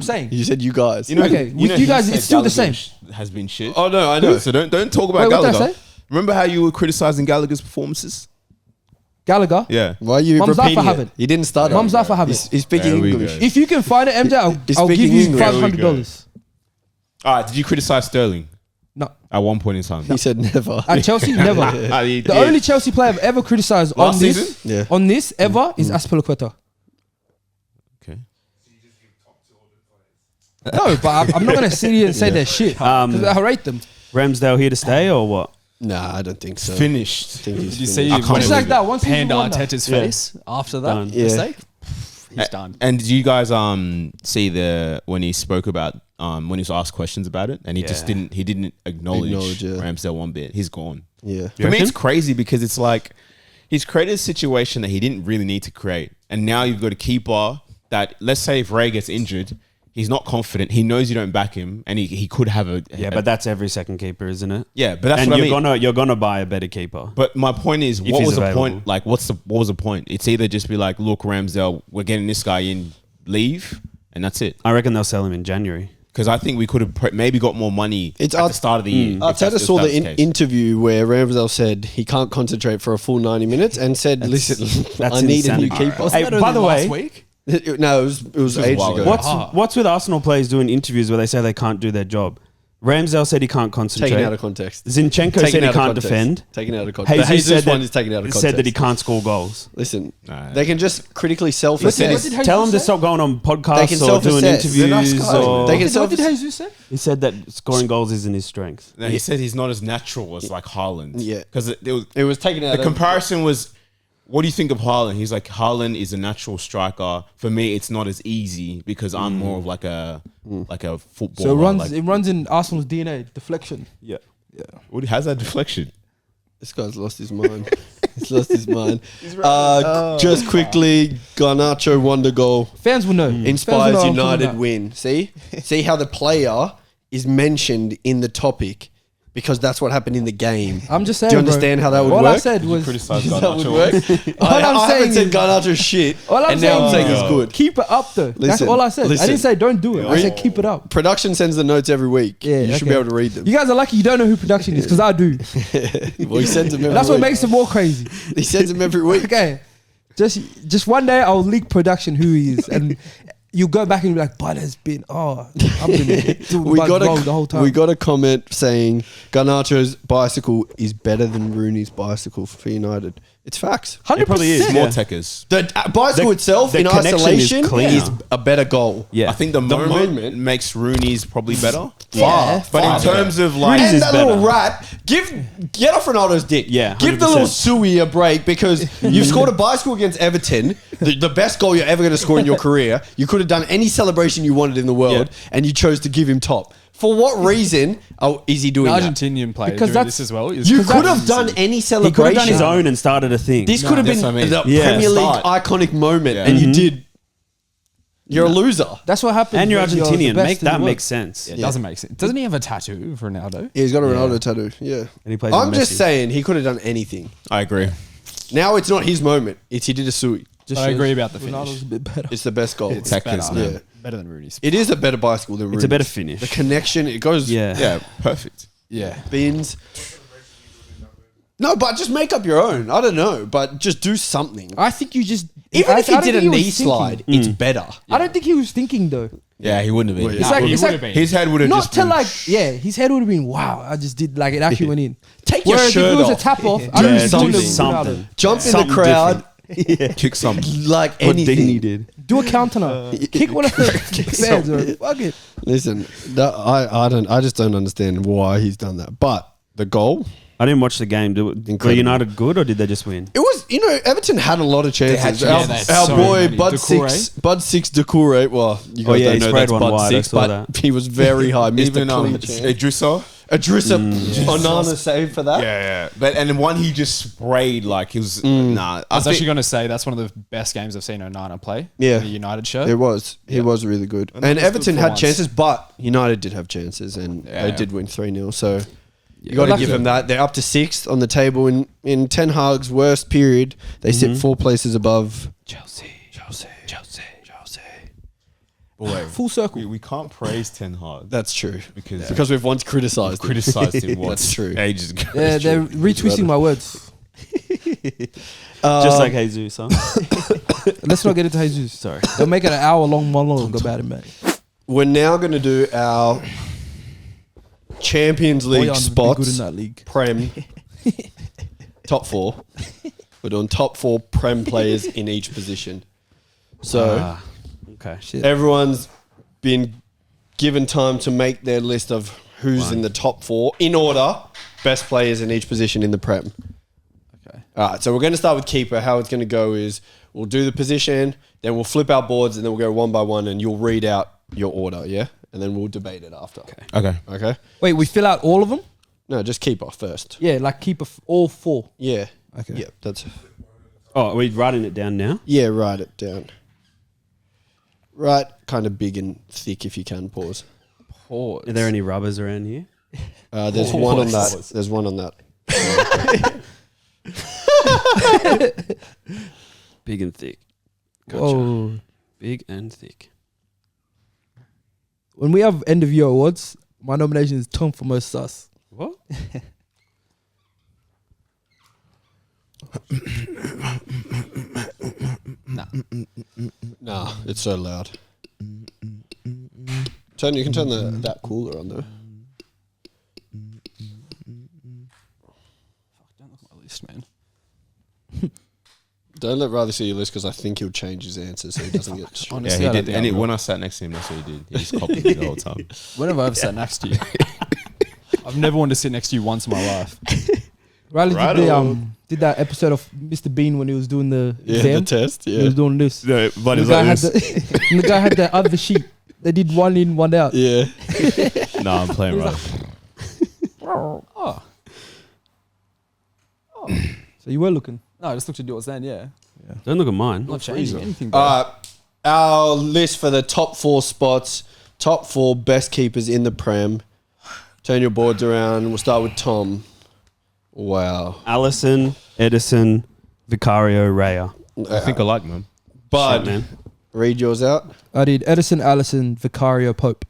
I'm saying. You said you guys. Okay, with you guys, he it's said still the Gallagher same. Has been shit. Oh no, I know. So don't talk about Wait, what did Gallagher. I say? Remember how you were criticizing Gallagher's performances? Gallagher. Yeah. Why are you Mum's life repeating I it? haven't. You didn't start it. Mum's life I haven't. He's speaking There we English. go. If you can find it, MJ, He's I'll give speaking you English. $500. All right. Did you criticize Sterling No. at one point in time? He said never. At Chelsea, never. The only Chelsea player I've ever criticized Last on this, season? Yeah. on this ever is Aspilicueta. Okay. No, but I'm not going to sit here and say they're shit. 'Cause I rate them. Ramsdale here to stay or what? Nah, I don't think so. Finished. I think he's Did you finished. see I can't when Just believe like that. Once panned he's won that. Arteta's face after that Done. Yeah. mistake? He's done. And did you guys see when he spoke about when he was asked questions about it, and he just Yeah. didn't acknowledge Acknowledge, yeah. Ramsdale one bit. He's gone. Yeah. For me, reckon? it's crazy because it's like he's created a situation that he didn't really need to create, and now you've got a keeper that, let's say, if Ray gets injured, he's not confident. He knows you don't back him, and he could have But that's every second keeper, isn't it? yeah. But that's And what I you're mean. you're gonna buy a better keeper. But my point is, what he's was the available. point? Like, what was the point? It's either just be like, look, Ramsdale, we're getting this guy in, leave, and that's it. I reckon they'll sell him in January. Because I think we could have maybe got more money It's at the start of the year. if Arteta that's saw the case. interview where Ramsdale said he can't concentrate for a full 90 minutes and said, listen, that's I need a new insanity. keeper. Wasn't Hey, that by only the last way- week? No, it was a ages while ago. ago. What's with Arsenal players doing interviews where they say they can't do their job? Ramsdale said he can't concentrate. Taken out of context. Zinchenko Taken said he out of can't context. defend. Taken out of context. The Jesus Jesus said one that, is taken out of context. said that he can't score goals. Listen, Nah. they can just critically What self-assess. did Jesus Tell him to say? stop going on They can podcasts or doing self-assess. interviews. They're nice guys. Or They can What did self-assess. Jesus say? he said that scoring goals isn't his strength. No, he said he's not as natural as like Haaland. Yeah. Because It was taken out the of comparison was, what do you think of Haaland? He's like, Haaland is a natural striker. For me, it's not as easy because I'm more of like a footballer. So like, it runs in Arsenal's DNA, deflection. Yeah. what has that deflection? This guy's lost his mind. He's lost his mind. Just quickly, Garnacho Wondergoal Fans will know. inspires Fans will know what I'm talking United about. win. See how the player is mentioned in the topic because that's what happened in the game. I'm just saying. Do you understand bro. how that would All work? I said was Criticize That would Garnacho. work. All I'm I haven't saying said is- Garnacho shit, all I'm and now I'm saying saying is it's good. keep it up though. That's Listen, all I said. I listen. didn't say don't do it. I said keep it up. Production sends the notes every week. Yeah, you should okay. be able to read them. You guys are lucky you don't know who production is because I do. Well, he sends them every That's what week. makes it more crazy. He sends them every week. Okay, just one day I'll leak production who he is, and you go back and be like, "But has been I've been doing We got wrong the whole time." we got a comment saying Garnacho's bicycle is better than Rooney's bicycle for United. It's facts. 100%. probably is. More Yeah. techers. The bicycle The- itself the in connection is isolation cleaner. is a better goal. Yeah. I think the moment makes Rooney's probably better. Yeah. But in terms of like, Rooney's And is that better. little rat, get off Ronaldo's dick. Yeah, give the little 100%. Suey a break because you've scored a bicycle against Everton, the best goal you're ever going to score in your career. You could have done any celebration you wanted in the world, and you chose to give him top. For what reason is he An doing that? Argentinian player Because doing that's- this as well. is- You 'cause could that's have done any He celebration. could have done his own and started a thing. This could have been that's what I mean. the Yeah. Premier League Start. iconic moment, Yeah. and you did. You're a loser. That's what happens. and you're when the Argentinian. best Make in the that world. makes sense. It doesn't make sense. Doesn't he have a tattoo of Ronaldo? He's got a Ronaldo tattoo. Yeah, And he plays I'm with just Messi. saying he could have done anything. I agree. Now it's not his moment. It's he did a Suey. Just I shows agree about the Ronaldo's finish. a bit better. It's the best goal. It's Techers, better. man. Yeah. Better than Rooney's. It is a better bicycle than It's a Rooney's. better finish. The connection, it goes Yeah. Yeah, perfect. Yeah. bins. No, but just make up your own. I don't know, but just do something. I think you just Even I- if I he don't did a think was knee thinking. slide, it's better. I don't think he was thinking though. Yeah, he wouldn't have been. It's like- he it's would like- have been. His head would have Not just to been, like, yeah, his head would have been wow. I just did like it actually went in. Take your Whereas shirt if it was off. a tap off, I Do don't think something. doing it with Something. Ronaldo. Jump in the Something crowd kick something. like What anything. Digney did. Do a counter now. Kick one of the fans or fuck it. Listen, I just don't understand why he's done that. But the goal, I didn't watch the game. Were Incredible. United good or did they just win? it was, Everton had a lot of chances. They had chances. Yeah, Our so boy many. Bud Doucouré. Doucouré. Well, you guys yeah, don't he know sprayed that's one Bud wide, I 6, saw but that. he was very high. Missed a Even clean chance. Idrissa. Adrissa Onana save for that. Yeah. But and then one he just sprayed like he was nah. I was actually going to say that's one of the best games I've seen Onana play. Yeah. In a United shirt. It was. He was really good. And was good Everton for had once. chances, but United did have chances, and Yeah. they did win 3-0. So you got to Lucky. give them that. They're up to 6th on the table in Ten Hag's worst period. They sit 4 places above Chelsea. Boy, Full circle. we can't praise Ten Hag That's true. because We've once criticised him. criticized him once. That's true. Ages ago. Yeah, they're retwisting my words. Just like Jesus, huh? Let's not get into Jesus. Sorry. They'll make it an hour-long monologue about it, mate. We're now going to do our Champions League Boyan's been good in spots. that league. Prem. Top 4. We're doing top 4 Prem players in each position. So Okay. Shit. everyone's been given time to make their list of who's in the top 4 in order. Best players in each position in the Prem. Okay. All right, so we're going to start with keeper. How it's going to go is we'll do the position, then we'll flip our boards, and then we'll go one by one, and you'll read out your order, yeah? And then we'll debate it after. Okay. Okay? Wait, we fill out all of them? No, just keeper first. Yeah, like keep all 4. Yeah. Okay. Yeah, that's... Oh, are we writing it down now? Yeah, write it down. Write kind of big and thick if you can, pause. Pause. Are there any rubbers around here? There's one on that. There's one on that. Big and thick. Gotcha. Whoa. Big and thick. When we have end of year awards, my nomination is Tom for most sus. What? Nah, it's so loud. You can turn that cooler on though. Don't look at my list, man. Don't let Riley see your list because I think he'll change his answer so he doesn't get... Yeah, Honestly, he I don't did. think And I will. when I sat next to him, that's what he did. He just copied me the whole time. When have I ever sat next to you? I've never wanted to sit next to you once in my life. Riley Righto. did that episode of Mr. Bean when he was doing the Yeah, exam. the test, He yeah. was doing this. No, but And the guy had the, and the guy had the other sheet. They did one in, one out. Yeah. No, I'm playing right. Oh. So you were looking. No, I just looked at yours then, yeah. Don't look at mine. I'm not changing anything, bro. All right. Our list for the top 4 spots, top 4 best keepers in the Prem. Turn your boards around. We'll start with Tom. Wow. Allison, Edison, Vicario, Raya. I think I like man. Bud, Shit, man. read yours out. I did Edison, Allison, Vicario, Pope.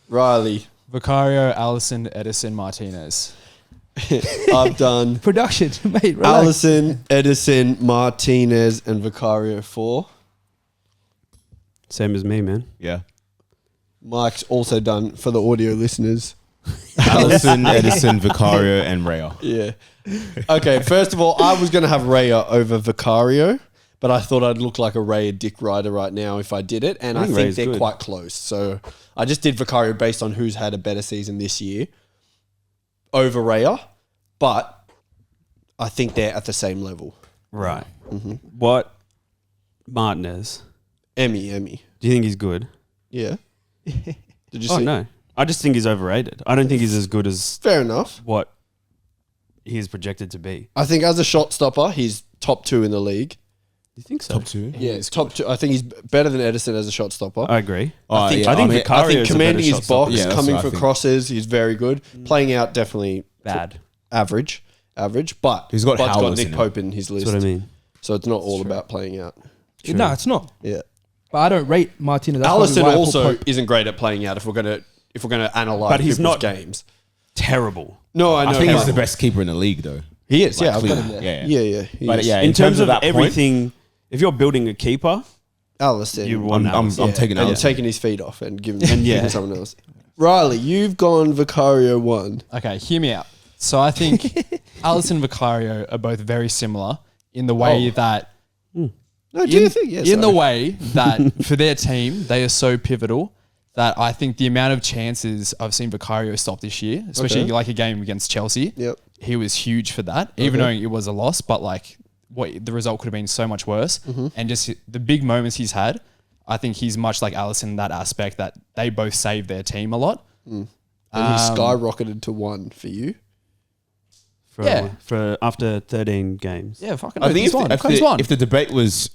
Riley. Vicario, Allison, Edison, Martinez. I've done Production, mate. Relax. Allison, Edison, Martinez, and Vicario 4. Same as me, man. Yeah. Mike's also done for the audio listeners. Allison, Edison, Vicario, and Raya. Yeah. Okay, first of all, I was going to have Raya over Vicario, but I thought I'd look like a Raya dick rider right now if I did it, and I think Raya's they're good. quite close. So I just did Vicario based on who's had a better season this year over Raya, but I think they're at the same level. Right. What? Martinez. Emmy. Do you think he's good? Yeah. Did you Oh, see? no. I just think he's overrated. I don't think he's as good as Fair enough. what he is projected to be. I think as a shot stopper, he's top 2 in the league. Do you think so? Top 2. Yeah, it's top 2. I think he's better than Edison as a shot stopper. I agree. Oh, think- yeah, I think mean, Vicario I think is a commanding better his shot box, Yeah, that's coming what I for think. crosses, he's very good. Playing out, definitely Bad. average, but He's got Bud's got howlers Nick in him. Pope in his list. That's what I mean. So it's not all about playing out. No, it's not. Yeah. But I don't rate Martinez. That's probably Allison why I put also Pope. isn't great at playing out if we're gonna analyze But he's people's not- games. Terrible. No, I know. I think he's but the best keeper in the league, though. He is, Like, yeah. I've got clearly. him there. Yeah. Yeah, he But is. yeah, In terms of that point, everything, if you're building a keeper, Allison. you want I'm Allison. taking and Allison. taking his feet off and giving And yeah. giving someone else. Riley, you've gone Vicario 1. Okay, hear me out. So I think Allison and Vicario are both very similar in the way that No, do you think? Yes. in the way that for their team they are so pivotal that I think the amount of chances I've seen Vicario stop this year, especially Okay. like a game against Chelsea, Yep. he was huge for that. Even though it was a loss, but like what the result could have been so much worse. And just the big moments he's had, I think he's much like Allison in that aspect that they both save their team a lot. And he skyrocketed to 1 for you. For after 13 games. Yeah, fucking. I think he's won. He's won. if the debate was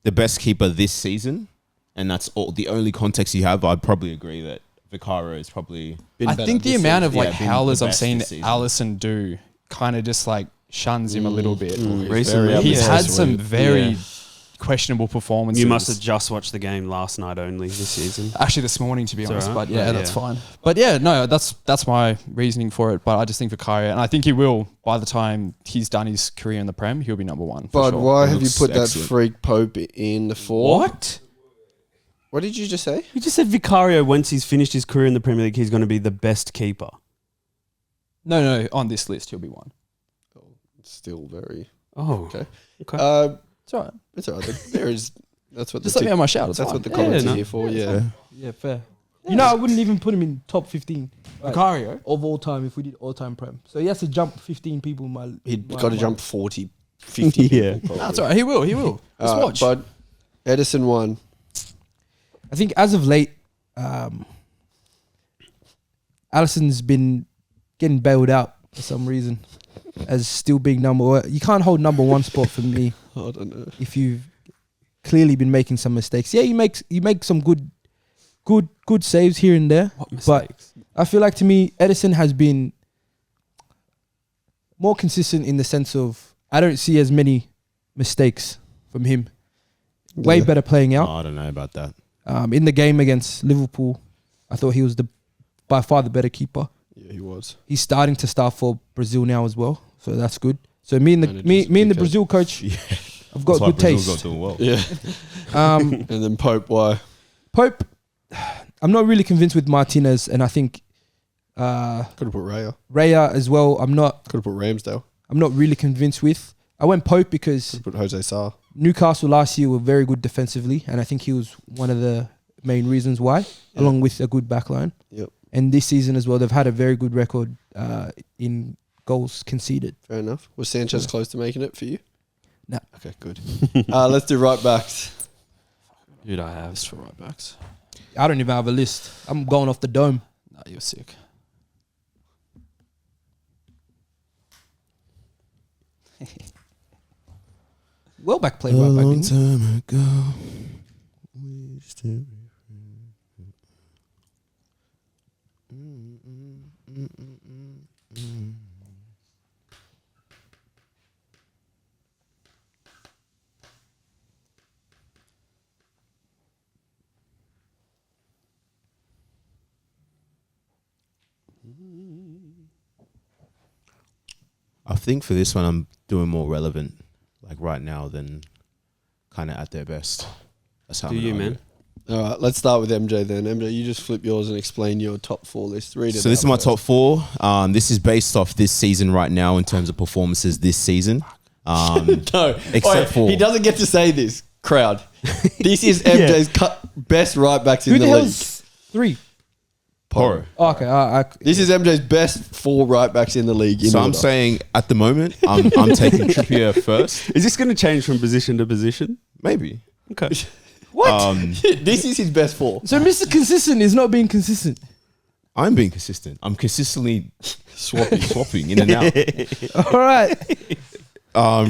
the best keeper this season, and that's all the only context you have, I'd probably agree that Vicario is probably. Been I better think the this amount season. of like Yeah, been howlers the I've best seen this season. Allison do kind of just like shuns him a little bit. Recently, very He's Yeah, had that's some weird. very questionable performances. You must have just watched the game last night only this season. Actually, this morning, to be honest. alright. But yeah, Yeah. that's fine. But yeah, no, that's my reasoning for it. But I just think Vicario, and I think he will, by the time he's done his career in the Prem, he'll be number one. But sure. why He have you looks put that excellent. freak Pope in the 4? What? What did you just say? You just said Vicario, once he's finished his career in the Premier League, he's going to be the best keeper. No, on this list, he'll be one. Still very. Oh, Okay. okay. It's all right. It's all right. There is. That's what Just the let me have my shout. It's that's fine. what the comments Yeah, are no. here for. Yeah. Yeah, fair. You know, I wouldn't even put him in top 15 Vicario. of all time if we did all time Prem. So he has to jump 15 people in my. He'd my- got to my- jump 40, 50 Yeah. people. Probably. That's all right. He will. Let's watch. But Edison won. I think as of late, Alisson's been getting bailed out for some reason as still being number one. You can't hold number one spot for me I don't know. if you've clearly been making some mistakes. Yeah, you make some good saves here and there. What But mistakes? I feel like to me, Edison has been more consistent in the sense of I don't see as many mistakes from him. Way Yeah. better playing out. Oh, I don't know about that. In the game against Liverpool, I thought he was by far the better keeper. Yeah, he was. He's starting to start for Brazil now as well, so that's good. So me and the Manager's me and the dickhead. Brazil coach, Yeah. I've got That's why good Brazil's taste. not doing well. Yeah. And then Pope, why? Pope, I'm not really convinced with Martinez, and I think Could have put Raya. Raya as well. I'm not Could have put Ramsdale. really convinced with. I went Pope because Could have put Jose Sa. Newcastle last year were very good defensively, and I think he was one of the main reasons why, along with a good backline. Yep. And this season as well, they've had a very good record in goals conceded. Fair enough. Was Sanchez close to making it for you? No. Okay, good. Let's do right backs. Who'd I have? Just for right backs. I don't even have a list. I'm going off the dome. Nah, you're sick. Welbeck played right back, didn't he? time ago. we used to- I think for this one, I'm doing more relevant, like right now, than kind of at their best. That's how Do I'm you, gonna man? All right, let's start with MJ then. MJ, you just flip yours and explain your top 4 list. Read it. So this is out my first. top 4. This is based off this season right now in terms of performances this season. No, Except for- he doesn't get to say this. Crowd. This is MJ's best right backs in Who the the league. hell's 3? Poro. Oh, okay. This is MJ's best 4 right backs in the league. In So I'm order. saying at the moment, I'm taking Trippier first. Is this going to change from position to position? Maybe. Okay. What? This is his best 4. So Mr. Consistent is not being consistent. I'm being consistent. I'm consistently swapping in and out. All right.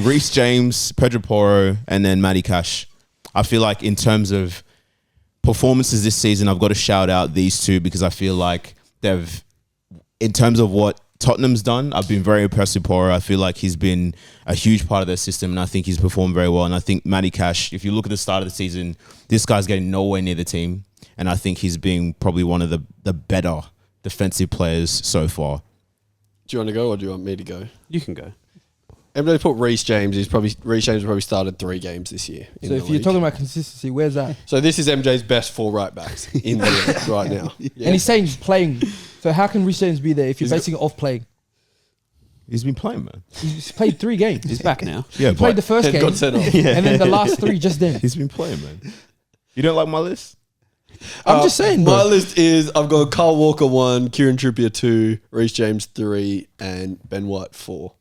Reece James, Pedro Porro, and then Matty Cash. I feel like in terms of performances this season, I've got to shout out these two because I feel like they've, in terms of what Tottenham's done, I've been very impressed with Porro. I feel like he's been a huge part of their system, and I think he's performed very well. And I think Matty Cash, if you look at the start of the season, this guy's getting nowhere near the team, and I think he's being probably one of the better defensive players so far. Do you want to go or do you want me to go? You can go. MJ put Reece James. Reece James probably started 3 games this year. in So the if you're league. talking about consistency, where's that? So this is MJ's best 4 right backs in the league right now. Yeah. And he's saying he's playing. So how can Reece James be there if you're He's got- basing it off playing? He's been playing, man. He's played 3 games. He's back now. Yeah, He played the first Head game, got sent off. and then the last 3 just then. he's been playing, man. You don't like my list? I'm just saying, My bro. list is I've got Kyle Walker 1, Kieran Trippier 2, Reece James 3, and Ben White 4.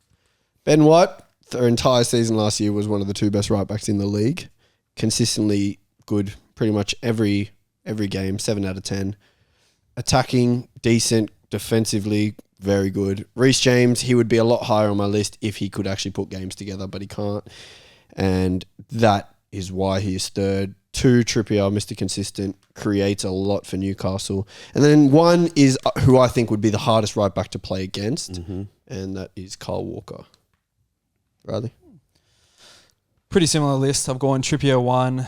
Ben White, their entire season last year, was one of the 2 best right backs in the league. Consistently good, pretty much every game, 7 out of 10. Attacking, decent. Defensively, very good. Reece James, he would be a lot higher on my list if he could actually put games together, but he can't. And that is why he is third. 2, Trippier, Mr. Consistent, creates a lot for Newcastle. And then 1 is who I think would be the hardest right back to play against, and that is Kyle Walker. Riley? Pretty similar list. I've gone Trippier 1,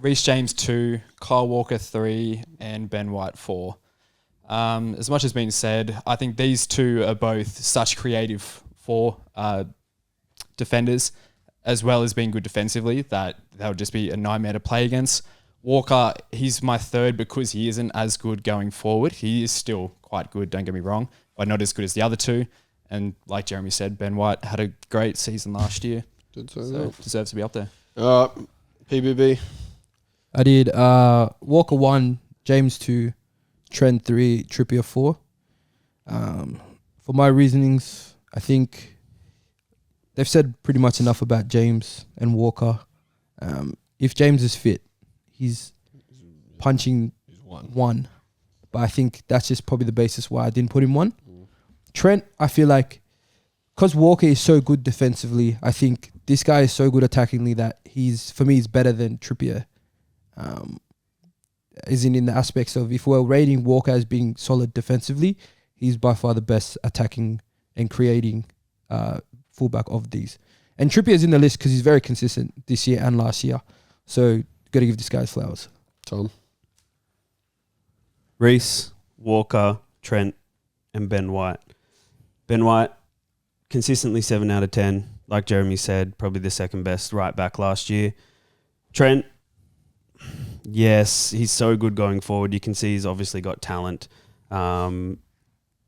Reece James 2, Kyle Walker 3, and Ben White 4. As much as been said, I think these two are both such creative defenders, as well as being good defensively, that would just be a nightmare to play against. Walker, he's my third because he isn't as good going forward. He is still quite good, don't get me wrong, but not as good as the other two. And like Jeremy said, Ben White had a great season last year, so deserves to be up there. PBB. I did Walker 1, James 2, Trent 3, Trippier 4. For my reasonings, I think they've said pretty much enough about James and Walker. If James is fit, he's punching one. But I think that's just probably the basis why I didn't put him 1. Trent, I feel like, because Walker is so good defensively, I think this guy is so good attackingly that for me, he's better than Trippier. As in the aspects of, if we're rating Walker as being solid defensively, he's by far the best attacking and creating fullback of these. And Trippier's in the list because he's very consistent this year and last year. So, got to give this guy his flowers. Tom. Reece, Walker, Trent, and Ben White. Ben White, consistently 7 out of 10. Like Jeremy said, probably the second best right back last year. Trent, yes, he's so good going forward. You can see he's obviously got talent.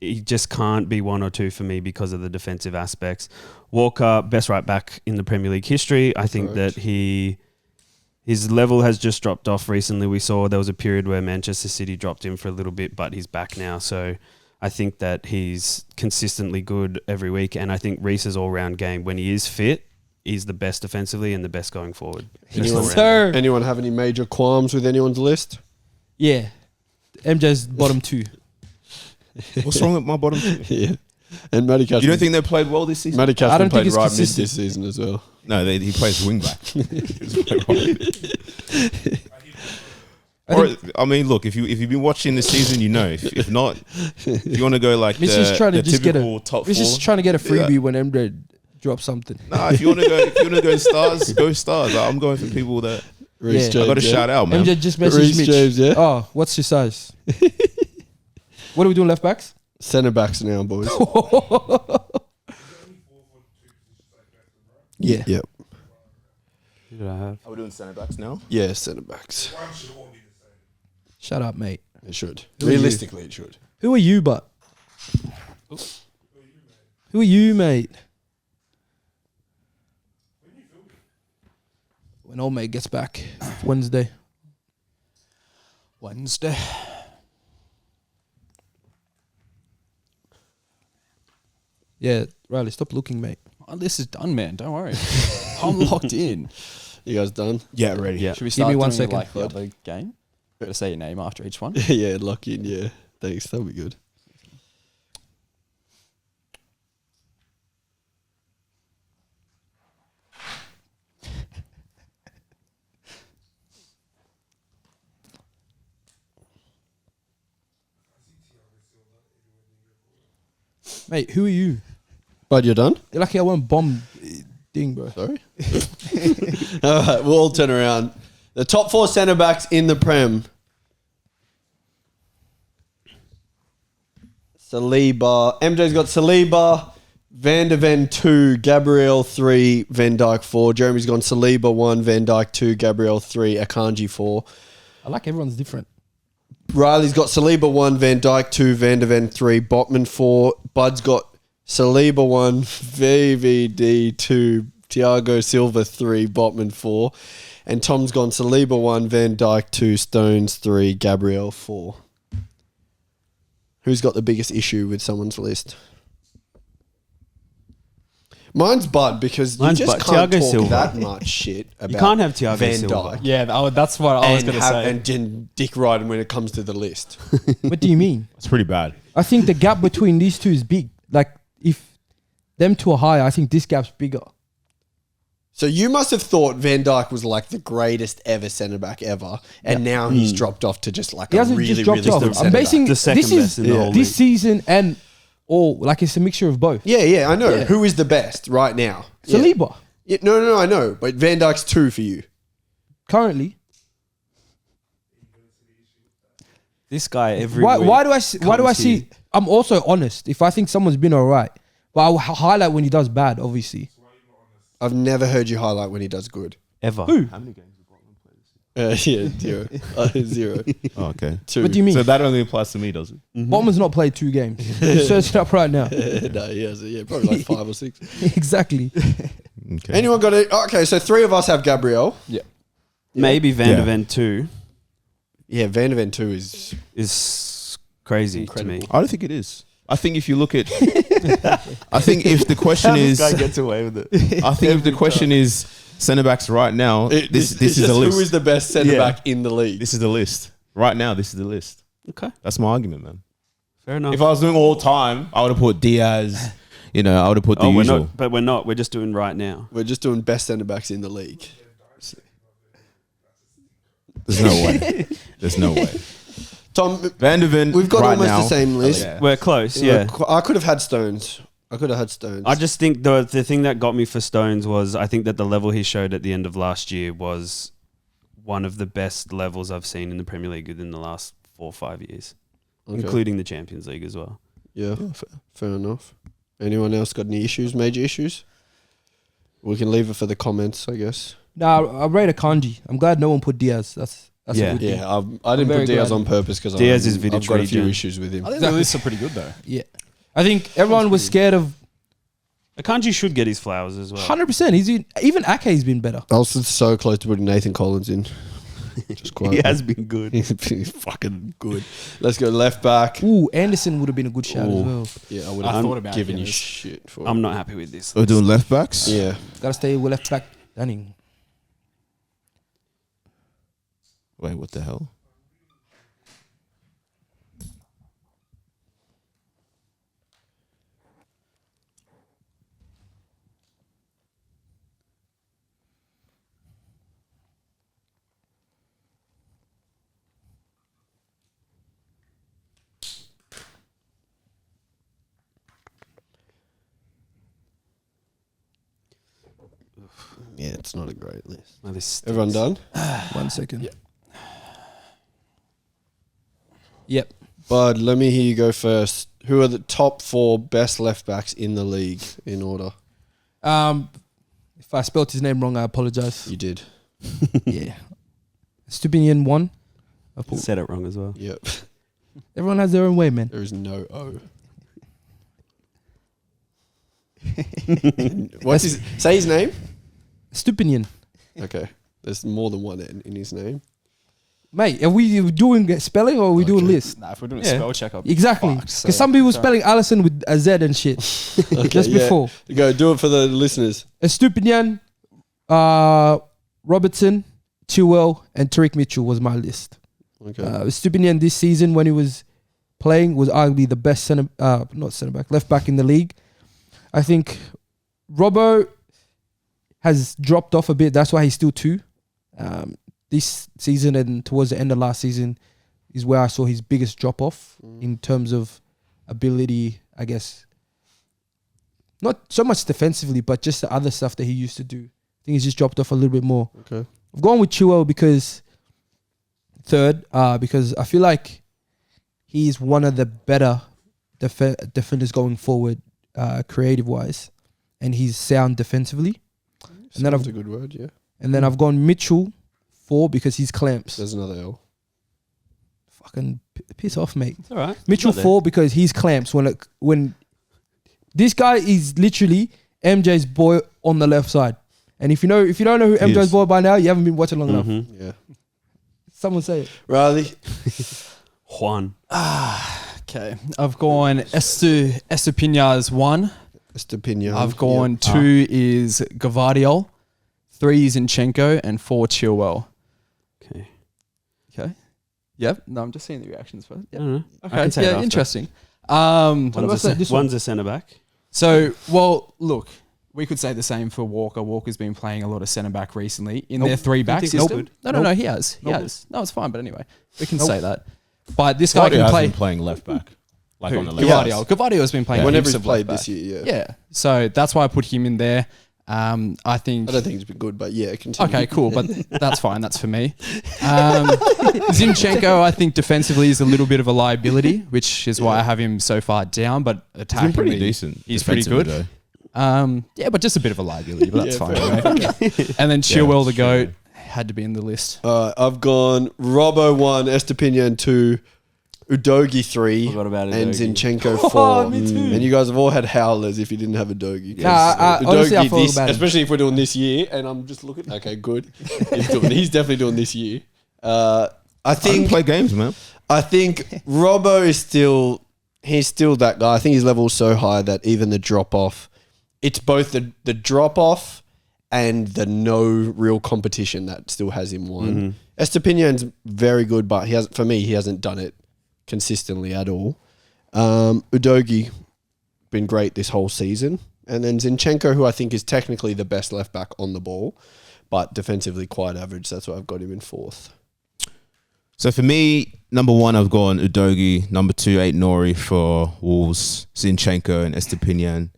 He just can't be 1 or 2 for me because of the defensive aspects. Walker, best right back in the Premier League history. I think that his level has just dropped off recently. We saw there was a period where Manchester City dropped him for a little bit, but he's back now. So I think that he's consistently good every week. And I think Reece's all-round game, when he is fit, he's the best defensively and the best going forward. Anyone have any major qualms with anyone's list? Yeah. MJ's bottom 2. What's wrong with my bottom 2? Yeah. And Matty Cashman. You don't think they played well this season? Matty I Cashman don't think played it's right mid consistent. this season as well. No, he plays wing back. I mean, look, if you've been watching this season, you know. If not, if you want to go like the typical top 4. He's just trying to get a freebie when MJ drops something. Nah, if you want to go stars, go stars. I'm going for people that Reece James, I got to shout out, man. MJ just messaged Reece Mitch. James, yeah. Oh, what's your size? What are we doing, left backs? Centre backs now, boys. Yeah. Yep. Who did I have? Are we doing centre backs now? Yeah, centre backs. Shut up, mate. It should. Who are you? Realistically, it should. Who are you, but? Who are you, mate? When old mate gets back Wednesday. Yeah, Riley, stop looking, mate. Oh, this is done, man. Don't worry. I'm locked in. You guys done? Yeah, ready. Yeah. Should we Give start me 1 doing second. like the other game? Better say your name after each one. Yeah, lock in. Yeah. Thanks. That'll be good. Mate, who are you? Bud, you're done? You're lucky I won't bomb ding, bro. Sorry. All right, we'll all turn around. The top 4 centre backs in the Prem. Saliba. MJ's got Saliba, Van der Ven 2, Gabriel 3, Van Dijk 4. Jeremy's gone Saliba 1, Van Dijk 2, Gabriel 3, Akanji 4. I like everyone's different. Riley's got Saliba 1, Van Dijk 2, Van der Ven 3, Botman 4. Bud's got Saliba 1, VVD 2, Thiago Silva 3, Botman 4. And Tom's gone Saliba 1, Van Dijk 2, Stones 3, Gabriel 4. Who's got the biggest issue with someone's list? Mine's Bud, because Mine's you just Bud. can't Thiago talk Silva. that much shit about You can't have Thiago Van Silva. Dijk. Yeah, that's what I was going to say. And Dick Ryden when it comes to the list. What do you mean? It's pretty bad. I think the gap between these two is big. Like, if them two are higher, I think this gap's bigger. So you must have thought Van Dijk was like the greatest ever centre back ever, and now he's dropped off to just like He a hasn't really, just dropped really off. good I'm centre basing back. The second this is best in the whole this league. season and all like it's a mixture of both. Yeah, I know. Yeah. Who is the best right now? Saliba. Yeah, no, I know. But Van Dijk's 2 for you. Currently. This guy every Why week do I see? Why do I comes here. see? I'm also honest. If I think someone's been alright, but I'll highlight when he does bad. Obviously. I've never heard you highlight when he does good. ever? Who? How many games have Botman played? Yeah, 0. 0. Oh, okay. 2. What do you mean? So that only applies to me, does it? Botman's not played 2 games. Search it up right now. No, he has. Yeah, probably like 5 or 6. Exactly. Okay. Anyone got it? Okay, so 3 of us have Gabriel. Yeah. Maybe Van Yeah. der Ven 2 Yeah, Van der Ven 2 is... is crazy Incredible. to me. I don't think it is. I think if you look at, I think if the question is, gets away with it. I think if the question is centre backs right now, this is just the list. who is the best centre Yeah. back in the league? This is the list right now. This is the list. Okay, That's my argument, man. fair enough. If I was doing all time, I would have put Diaz. You know, I would have put the we're usual. not, but we're not. We're just doing right now. We're just doing best centre backs in the league. There's no way. There's no way. Tom, Van der Ven. we've got right almost now, the same list. Yeah. We're close. Yeah. I could have had Stones. I just think the thing that got me for Stones was I think that the level he showed at the end of last year was one of the best levels I've seen in the Premier League within the last 4 or 5 years, including the Champions League as well. Yeah, fair enough. Anyone else got any issues, major issues? We can leave it for the comments, I guess. Nah, I rate Akanji. I'm glad no one put Diaz. That's Yeah. a good thing. Yeah, I didn't very put Diaz glad. on purpose because Diaz is I've vintage got a few regen. issues with him. I think the lists are pretty good though. Yeah. I think everyone was scared of Akanji should get his flowers as well. 100%. Even Ake's been better. I was so close to putting Nathan Collins in. Just quite. He has been good. He's fucking good. Let's go left back. Ooh, Anderson would have been a good shout Ooh. as well. Yeah, I would I have thought about given it, you yes. shit for I'm not happy with this. We're doing left backs. Yeah. Gotta stay with left back Dunning. Wait, what the hell? Yeah, it's not a great list. Oh, this Everyone done? 1 second. Yeah. Yep. Bud, let me hear you go first. Who are the top 4 best left backs in the league in order? If I spelled his name wrong, I apologize. You did. Yeah. Stupinian 1. I put- said it wrong as well. Yep. Everyone has their own way, man. There is no O. What's his? Say his name. Stupinian. Okay. There's more than one N in his name. Mate, are we doing spelling or are we doing list? Nah, if we're doing Yeah. a spell check up, Exactly. Because some people spelling Allison with a Z and shit. Okay, Just yeah. before. Go do it for the listeners. Stupinian, Robertson, Chilwell, and Tariq Mitchell was my list. Okay. Stupinian this season when he was playing was arguably the best left back in the league. I think Robbo has dropped off a bit. That's why he's still 2. This season and towards the end of last season is where I saw his biggest drop off in terms of ability, I guess. Not so much defensively, but just the other stuff that he used to do. I think he's just dropped off a little bit more. Okay. I've gone with Chilwell because I feel like he's one of the better defenders going forward, creative-wise, and he's sound defensively. And then That's a good word, yeah. And then I've gone Mitchell 4 because he's clamps. There's another L. Fucking piss off, mate. It's all right. Mitchell Not there. 4 because he's clamps. When this guy is literally MJ's boy on the left side, and if you don't know who MJ's is. boy by now, you haven't been watching long enough. Mhm. Yeah. Someone say it. Riley. Juan. Okay, I've gone Estupinaz 1. Estepinian. I've gone 2 is Gvardiol, 3 is Zinchenko, and 4 Chilwell. Okay. Okay. Yep. No, I'm just seeing the reactions first. I Yep. don't know. I Okay. can say it Yeah. after. Interesting. What about this one? One's a centre back. So, well, look, we could say the same for Walker. Walker's been playing a lot of centre back recently in their 3-back think he's system. good? No, he has. He Nope. has. No, it's fine. But anyway, we can say that. But this guy Guardiola can has play. been playing left back, like Who? on the left. Gvardiol. Gvardiol has been playing Whenever heaps he's of played left this back. year, yeah. Yeah. So that's why I put him in there. I think. I don't think he's been good, but yeah, continue. Okay, cool, but that's fine. That's for me. Zinchenko, I think defensively is a little bit of a liability, which is why I have him so far down. But He's attacking, been pretty decent. He's pretty defensively, good. though. Yeah, but just a bit of a liability, but that's Yeah, fine. fair Right? And then Chilwell, the that's true. GOAT, had to be in the list. I've gone Robbo 1, Estepinian 2, Udogi 3, Forgot about and Udogi. Zinchenko 4. Oh, me too. And you guys have all had howlers if you didn't have Udogi. Nah, honestly, I feel this, bad. especially if we're doing this year, and I'm just looking. Okay, good. He's definitely doing this year. I I didn't think play games, man. Robbo is still that guy. I think his level is so high that even the drop off, it's both the drop off and the no real competition that still has him one. Estepinian's very good, but he hasn't done it consistently at all. Udogi been great this whole season, and then Zinchenko, who I think is technically the best left back on the ball, but defensively quite average. That's why I've got him in 4th. So for me, number 1, I've gone Udogi. Number 2, Nori for Wolves, Zinchenko and Estepinian.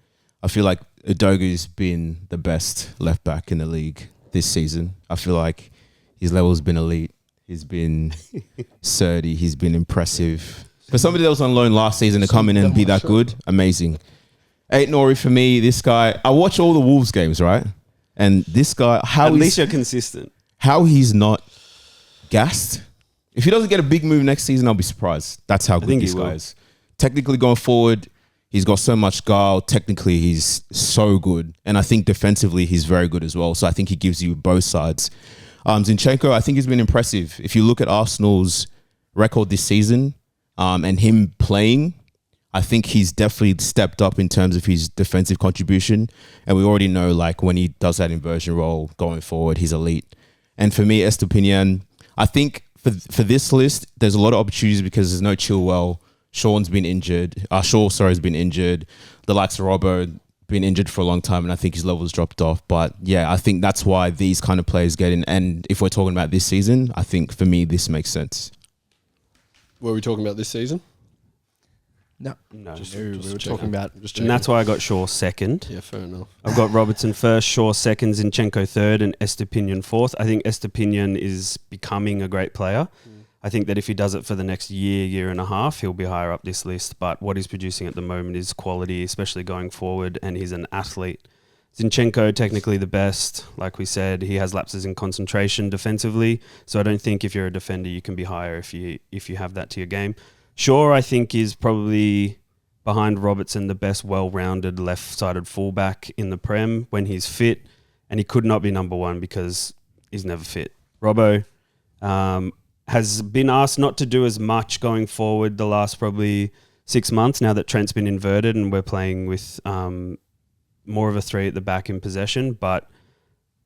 I feel like Udogi's been the best left back in the league this season. I feel like his level's been elite. He's been sturdy. He's been impressive. For somebody that was on loan last season to come in and be that good, amazing. Nori for me, this guy, I watch all the Wolves games, right? And this guy, At least you're consistent. how he's not gassed. If he doesn't get a big move next season, I'll be surprised. That's how good think this he guy will. is. Technically going forward, he's got so much guile. Technically, he's so good. And I think defensively, he's very good as well. So I think he gives you both sides. Zinchenko, I think he's been impressive. If you look at Arsenal's record this season and him playing, I think he's definitely stepped up in terms of his defensive contribution. And we already know, like, when he does that inversion role going forward, he's elite. And for me, Estepinian, I think for this list, there's a lot of opportunities because there's no Chilwell. Shaw's been injured. Has been injured. The likes of Robbo been injured for a long time, and I think his level's dropped off. But yeah, I think that's why these kind of players get in. And if we're talking about this season, I think for me, this makes sense. What are we talking about this season? No. No. We were talking about. Just And that's why I got Shaw second. yeah, fair enough. I've got Robertson first, Shaw second, Zinchenko third, and Estepinian fourth. I think Estepinian is becoming a great player. I think that if he does it for the next year and a half, he'll be higher up this list. But what he's producing at the moment is quality, especially going forward, and he's an athlete. Zinchenko, technically the best. Like we said, he has lapses in concentration defensively. So I don't think if you're a defender, you can be higher if you have that to your game. Shaw, I think, is probably behind Robertson the best well-rounded left-sided fullback in the Prem when he's fit, and he could not be number 1 because he's never fit. Robbo has been asked not to do as much going forward the last probably 6 months now that Trent's been inverted and we're playing with more of a 3 at the back in possession, but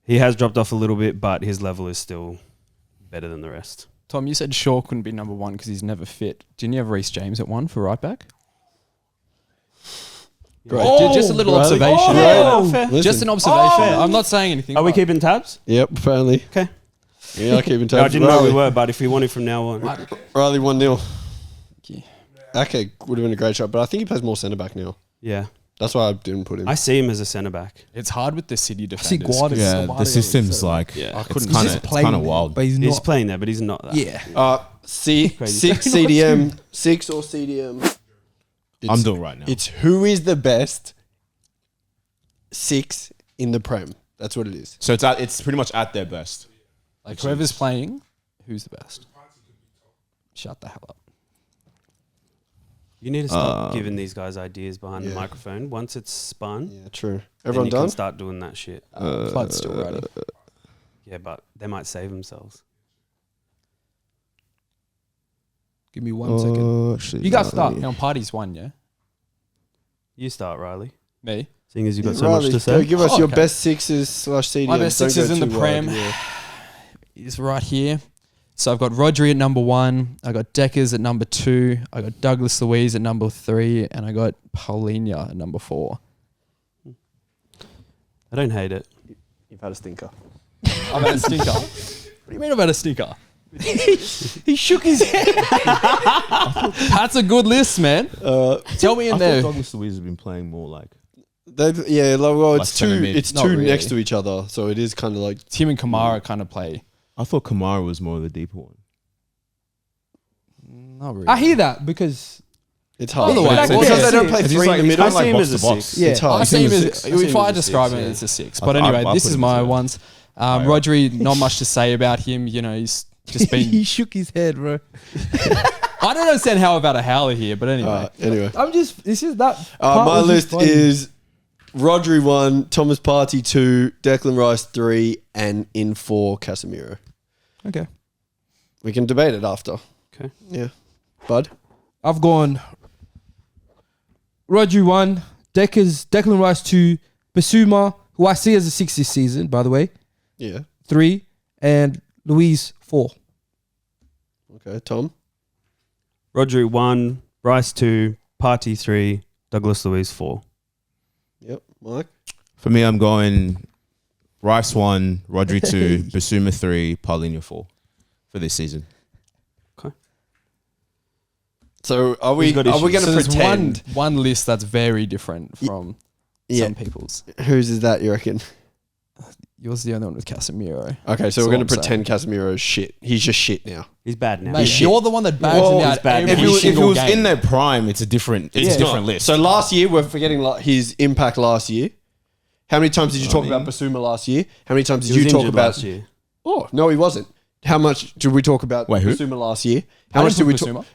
he has dropped off a little bit, but his level is still better than the rest. Tom, you said Shaw couldn't be number 1 because he's never fit. Didn't you have Reece James at 1 for right back? Great. Just a little Riley. observation. Oh, fair. Listen. Just an observation. I'm not saying anything. Are we but- keeping tabs? Yep, apparently. Okay. Yeah, I keep in touch. I didn't know we were, but if we want it from now on. Riley 1-0. you. Okay, would have been a great shot, but I think he plays more centre back now. Yeah. That's why I didn't put him. I see him as a centre back. It's hard with the City I see defenders. Guardia. Yeah, the system's like, Yeah. it's couldn't- kind He's of just playing, wild. but he's He's not. playing there, but he's not that. Yeah. Crazy. 6 CDM, 6 or CDM. I'm doing right now. It's who is the best 6 in the Prem. That's what it is. So it's pretty much at their best. Like whoever's playing, who's the best? Shut the hell up. You need to stop giving these guys ideas behind the microphone. Once it's spun, Yeah, true. then Everyone you done? can start doing that shit. Flood's still writing. Yeah, but they might save themselves. Give me 1 second. You guys start. Now, party's 1, yeah? You start, Riley. Me? Seeing as you've got Yeah, so much Riley, to go say. give us Oh, your okay. best 6s / CDMs. My best Don't 6s go in the too Prem. wide, yeah. Is right here. So I've got Rodri at number 1. I got Deckers at number 2. I got Douglas Luiz at number 3. And I got Paulinho at number 4. I don't hate it. You've had a stinker. I've had a stinker. What do you mean about a stinker? He shook his head. That's a good list, man. Tell me in I there. thought Douglas Luiz has been playing more like Well, Like it's centre two. mid. It's Not two really. next to each other, so it is kind of like Tim and Kamara kind of play. I thought Kamara was more of the deeper one. Not really. I hear that because it's hard. Otherwise, Because well, they yeah. don't play He's three like- in the he's middle. kind of like I see him box as to a box. six. Yeah. It's hard. I see him He's as, a six. I see if him I as a describe six, him yeah. as a six. I- But I- anyway, I'll this put is him as my a- ones. Alright. Rodri, not much to say about him. You know, he's just been. he shook his head, bro. I don't understand how about a howler here, but anyway. Anyway, This is that. part my was just list funny. is Rodri 1, Thomas Partey 2, Declan Rice 3, and in 4 Casemiro. Okay. We can debate it after. Okay. Yeah, Bud. I've gone Rodri 1, Declan Rice 2, Basuma, who I see as a 6 this season, by the way, Yeah. 3, and Luis 4. Okay, Tom. Rodri 1, Rice 2, Partey 3, Douglas Luiz 4. Yep. Mike. For me, I'm going Rice 1, Rodri 2, Basuma 3, Paulinho 4 for this season. So are we? Who's got Are we going So to there's pretend? one list that's very different from Yeah. some people's. Whose is that? You reckon? Yours is the only one with Casemiro. Okay, so That's we're going all to I'm pretend Casemiro's shit. He's just shit now. He's bad now. Mate, shit. you're the one that bags Well, him he's out bad. every If it single was game. in their prime, it's a different list. So last year, we're forgetting his impact last year. How many times did you talk about Basuma last year? How many times did He was you talk injured about? last year. Oh no, he wasn't. How much did we talk about Wait, who? Basuma last year? I How much did didn't we put talk? Basuma.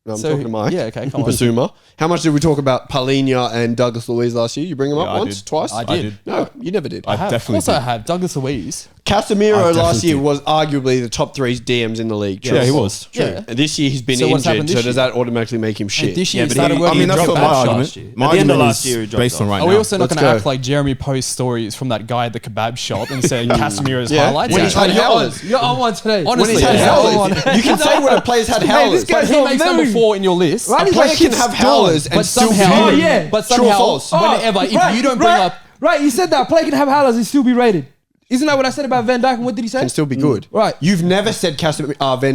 No, I'm So, talking to Mike. yeah, okay, come on. Basuma. How much did we talk about Palinha and Douglas Luiz last year? You bring them Yeah, up I once, did. twice? I did. No, you never did. I have. definitely Also, did. I have Douglas Luiz. Casemiro I last definitely year did. was arguably the top 3 DMs in the league. Yeah, he was. True. Yeah. And this year he's been So what's injured, happened so this does year? that automatically make him shit? And this year Yeah, he but started he- working. I mean, that's dropped not my back shot. argument. last year. My At the end of argument last is year, he dropped based on off. right Are we now. also not Let's going to go. act like Jeremy posts stories from that guy at the kebab shop and saying Casemiro's Yeah. highlights? When Yeah. he's had howlers. You're on one today. Honestly, When he's had yeah. howlers. You can say when a player's had Mate, howlers. this guy's But he makes number very- 4 in your list. Right, A he's player like can shit's have howlers But and still somehow, Oh, yeah. but True or somehow, false? whenever, if you don't bring up, Right, you said that a player can have howlers and still be rated. Isn't that what I said about Van Dijk? And what did he say? can still be good. Right. You've never said Van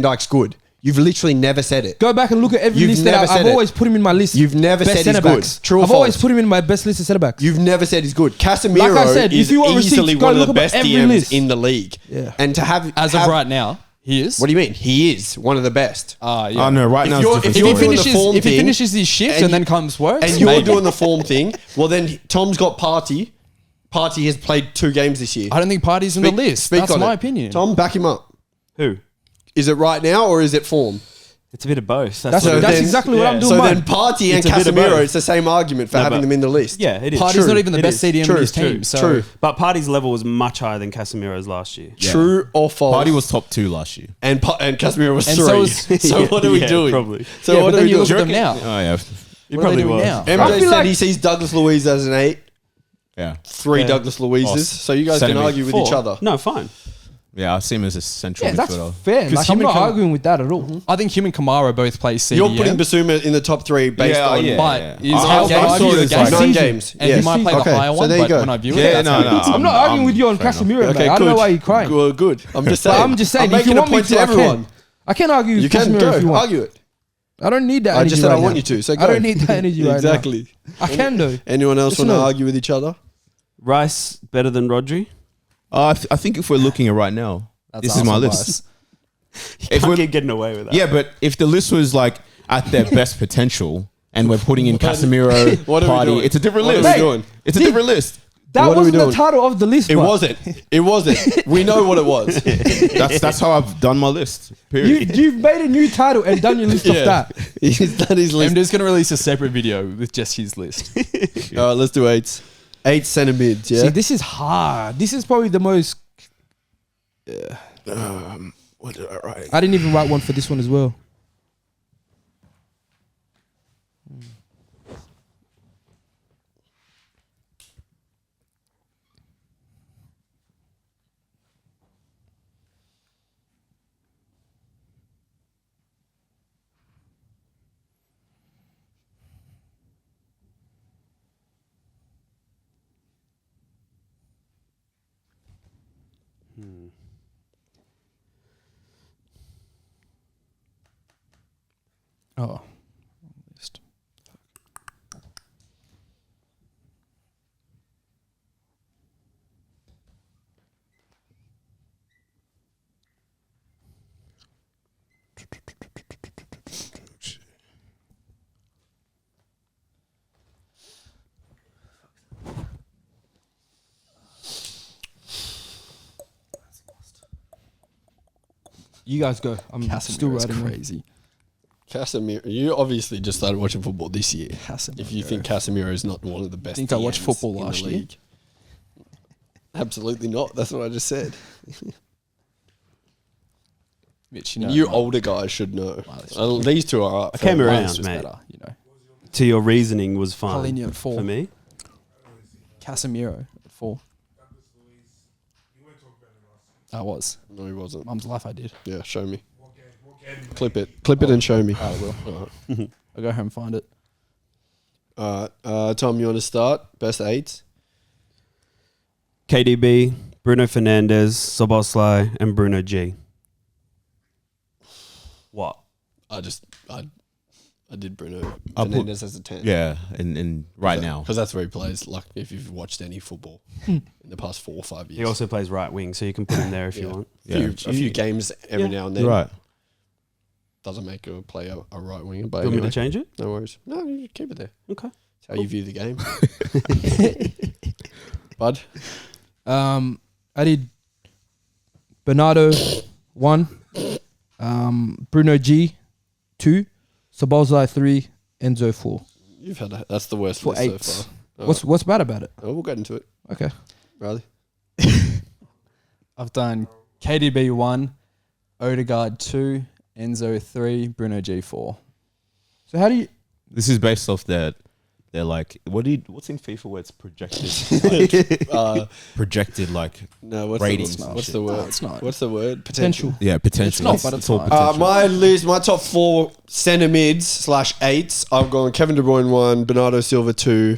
Dijk's good. You've literally never said it. Go back and look at every You've list that never I've said it. always put him in my list. You've never Best said he's centre good. backs. True or I've always false? put him in my best list of centre backs. You've never said he's good. Casemiro Like I said, is if you want receipts, easily go one of look the up best every DMs list. in the league. Yeah. And to have as of right now, he is. what do you mean? He is one of the best. Yeah. Oh no, right now you're- it's different if If he you're story. doing the finishes, form if he thing, finishes his shift and and then you- comes works, And you're maybe. doing the form thing. Well, then Tom's got Partey. Partey has played 2 games this year. I don't think Partey's in the list. That's on my it. opinion. Tom, back him up. Who? Is it right now or is it form? It's a bit of both. That's So then- exactly what I'm doing. So mine. then Partey and It's a bit of Casemiro, both. it's the same argument for No, having but- them in the list. Yeah, it is. Partey's True. not even the It best is. CDM True, in his true, team. So true. But Partey's level was much higher than Casemiro's last year. True or false? Partey was top 2 last year. and Casemiro was And 3. so So, was- what are we Yeah, doing? probably. So yeah, what but are then we you doing? look at them now. Oh yeah, What You are probably they doing was. now? I MJ feel said like- he sees Douglas Luiz as an 8, yeah, 3 Yeah. Douglas Luizes. Oh, So you guys can centre mid. argue with 4. each other. No, fine. yeah. I see him as a central Yeah, that's midfielder. fair. 'Cause Like, I'm him not and Cam- arguing with that at all. I think him and Kamara both play CDM. You're putting Basuma in the top 3 based Yeah, on yeah. but is I- how I can I saw view it the as game? like- 9 season. games. And yes. he might play Okay, the higher so one, there you but go. when I view it, Yeah, that's no, how it no. is. I'm not arguing with you on fair enough. Casemiro, Okay, mate. I don't know why you're crying. Good. I'm just But saying. I'm just saying, I'm if you making a want me point to, to I everyone. can. I can argue You with can Casemiro if you go. want. Argue it. I don't need that I energy just said right I want now. you to. So I go. don't need that energy right now. Exactly. I can do. Anyone else Listen want to up. argue with each other? Rice better than Rodri? I think if we're looking at right now, That's this is my Arsenal list. bias. You If can't we're- keep getting away with that. Yeah, but if the list was like at their best potential, and we're putting in Casemiro, What are we Partey, doing? it's a different What are list. we doing? It's a different list. That What are we wasn't the doing? title of the list, It bro. wasn't. It wasn't. We know what it was. That's how I've done my list. Period. You've made a new title and done your list of that. He's done his I'm list. just going to release a separate video with just his list. All right, let's do 8s. 8 centre mids, yeah? See, this is hard. This is probably the most. What did I write? I didn't even write one for this one as well. Oh. List. You guys go. I'm still Casemiro's writing. crazy. Casemiro, you obviously just started watching football this year. Casemiro. If you think Casemiro is not one of the best, Think I watched DMs football in the last year? league. Absolutely not. That's what I just said. Mitch, You older guys should know. Well, These two are up. I came for- around, was mate. better, you know. To your reasoning was fine Paulinho at 4. for me. Casemiro at 4. I was. No, he wasn't. Mum's life I did. Yeah, show me. Clip it. Clip it and show me. I will. Alright. I'll go home and find it. Tom, you want to start? Best 8s? KDB, Bruno Fernandes, Szoboszlai, and Bruno G. What? I did Bruno I'll put- Fernandes as a 10. Yeah, and right now. Because that's where he plays, like, if you've watched any football in the past 4 or 5 years. He also plays right wing, so you can put him there if you Yeah. want. Yeah. A few games every now and then. You're right. Doesn't make a player a right winger, but Do you want me anyway, to change it? no worries. No, you keep it there. Okay. That's how you view the game. Bud? I did Bernardo 1, Bruno G 2, Szoboszlai 3, Enzo 4. You've had that's the worst For list eights. so far. What's bad about it? Oh, we'll get into it. Okay. Riley? I've done KDB 1, Odegaard 2, Enzo 3, Bruno G 4. So how do you? This is based off that. They're like, what's in FIFA where it's projected? Like, projected, like, No, what's ratings. the, and what's shit. the word? No, it's not. What's the word? Potential. Yeah, potential. It's not, but it's all fine. potential. My list, my top 4 centre mids / 8s. I've gone Kevin De Bruyne 1, Bernardo Silva 2,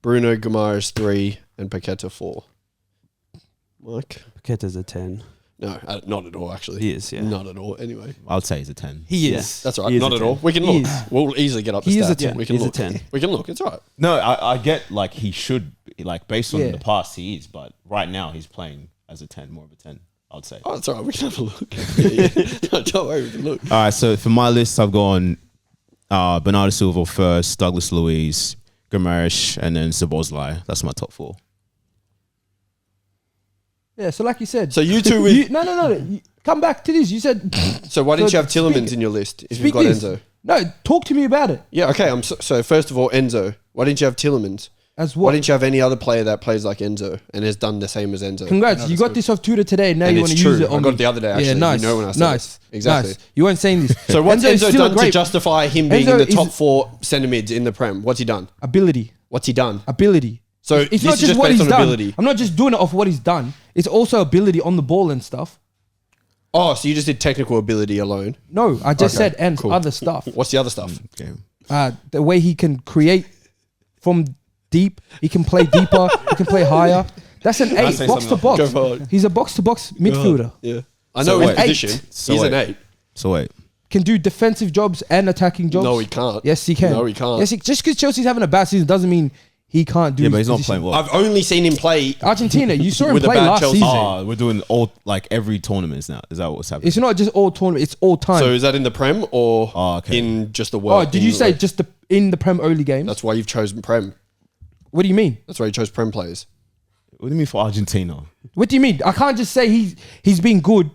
Bruno Guimaraes 3, and Paqueta 4. Mike? Paqueta's a 10. No, not at all, actually. He is, yeah. Not at all, anyway. I would say he's a 10. He Yeah. is. That's all He right. is Not a at all. 10. We can He look. is. We'll easily get up the He is a stats. 10. We can He's a look. 10. We can look. It's all right. No, I get like he should, like based on Yeah. the past he is, but right now he's playing as a 10, more of a 10, I would say. Oh, it's all right. We can have a look. Yeah. No, don't worry. We can look. All right, so for my list, I've gone Bernardo Silva first, Douglas Luiz, Guimaraes, and then Szoboszlai. That's my top 4. Yeah. So like you said. So you two with. No. You, come back to this. You said. So why didn't So you have Tillemans speak- in your list if speak you've got this. Enzo? No. Talk to me about it. Yeah, okay. So first of all, Enzo. Why didn't you have Tillemans? As Why what? didn't you have any other player that plays like Enzo and has done the same as Enzo? Congrats. You got this off Twitter today. Now And you it's want to true. use it I on got me. it the other day, actually. Yeah. Nice. You know when I said nice. it. Exactly. Nice. You weren't saying this. So what's is Enzo still a done to great justify him being in Enzo the top is- 4 centre mids in the Prem? What's he done? ability? What's he done? Ability. So It's this not is just just what based he's on done. ability. I'm not just doing it off what he's done. It's also ability on the ball and stuff. Oh, so you just did technical ability alone. No, I just Okay, said and cool. other stuff. What's the other stuff? Okay. The way he can create from deep, he can play deeper, he can play higher. That's an I 8, say box to something box. Go for it. He's a box to box midfielder. Yeah. I So know his wait. position. So He's an wait. 8. So wait. Can do defensive jobs and attacking jobs. No, he can't. Yes, he can. No, he can't. Yes, just because Chelsea's having a bad season doesn't mean he can't do. Yeah, his but he's not position. playing well. I've only seen him play. Argentina, you saw him With a play bad last Chelsea. season. Oh, we're doing all like every tournaments now. Is that what's happening? It's not just all tournament; it's all time. So is that in the Prem or Oh, okay. in just the world? oh, did you say just in the Prem only games? That's why you've chosen Prem. What do you mean? That's why you chose Prem players. What do you mean for Argentina? What do you mean? I can't just say he's been good.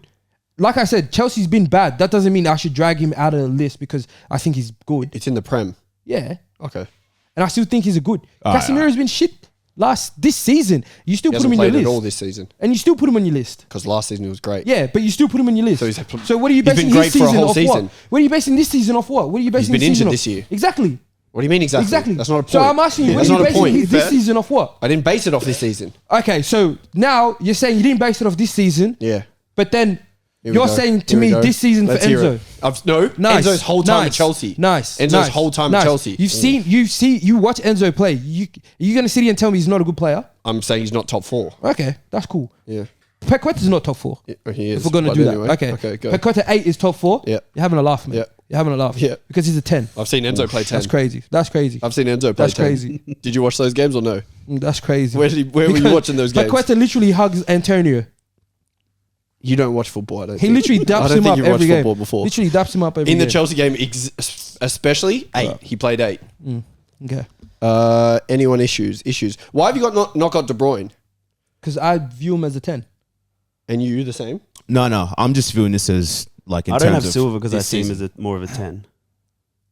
Like I said, Chelsea's been bad. That doesn't mean I should drag him out of the list because I think he's good. It's in the Prem. Yeah, Okay. and I still think he's a good. Alright, Casemiro's been shit this season. You still He put him hasn't in your played at all list, this season and you still put him on your list. because last season he was great. Yeah, but you still put him on your list. So he's- So what are you he's been basing great his for a season whole off? season. What? What are you basing this season off? What? What are you basing been this season injured off? this year. Exactly. What do you mean exactly? Exactly. That's not a point. So I'm asking you, what That's are you not a basing point. this Fair. season off? What? I didn't base it off this season. Okay, so now you're saying you didn't base it off this season, Yeah. but then Here we you're go. saying to Here we me go. this season Let's for hear Enzo. it. No, Nice. Enzo's whole time nice. at Chelsea. Nice. Enzo's nice. whole time nice. at Chelsea. You watch Enzo play. You're going to sit here and tell me he's not a good player? I'm saying he's not top 4. Okay, that's cool. Yeah. Paqueta's not top 4. He is. If we're going to But do anyway. that. Okay. Okay, go. Paqueta 8 is top 4. Yeah. You're having a laugh, man. Yeah. You're having a laugh. Yeah. Because he's a 10. I've seen Enzo play 10. That's crazy. That's crazy. I've seen Enzo play That's 10. crazy. Did you watch those games or no? That's crazy. Where were you Because watching those games? Paqueta literally hugs Antonio. You don't watch football, I don't He think. literally I daps don't him think up you've every watched game. football before. Literally daps him up every In the game. Chelsea game, especially 8. He played 8. Okay. Anyone issues? Why have you not got De Bruyne? Because I view him as a 10. And you the same? No. I'm just viewing this as like in I terms don't have of Silva because I this see him season. as more of a 10.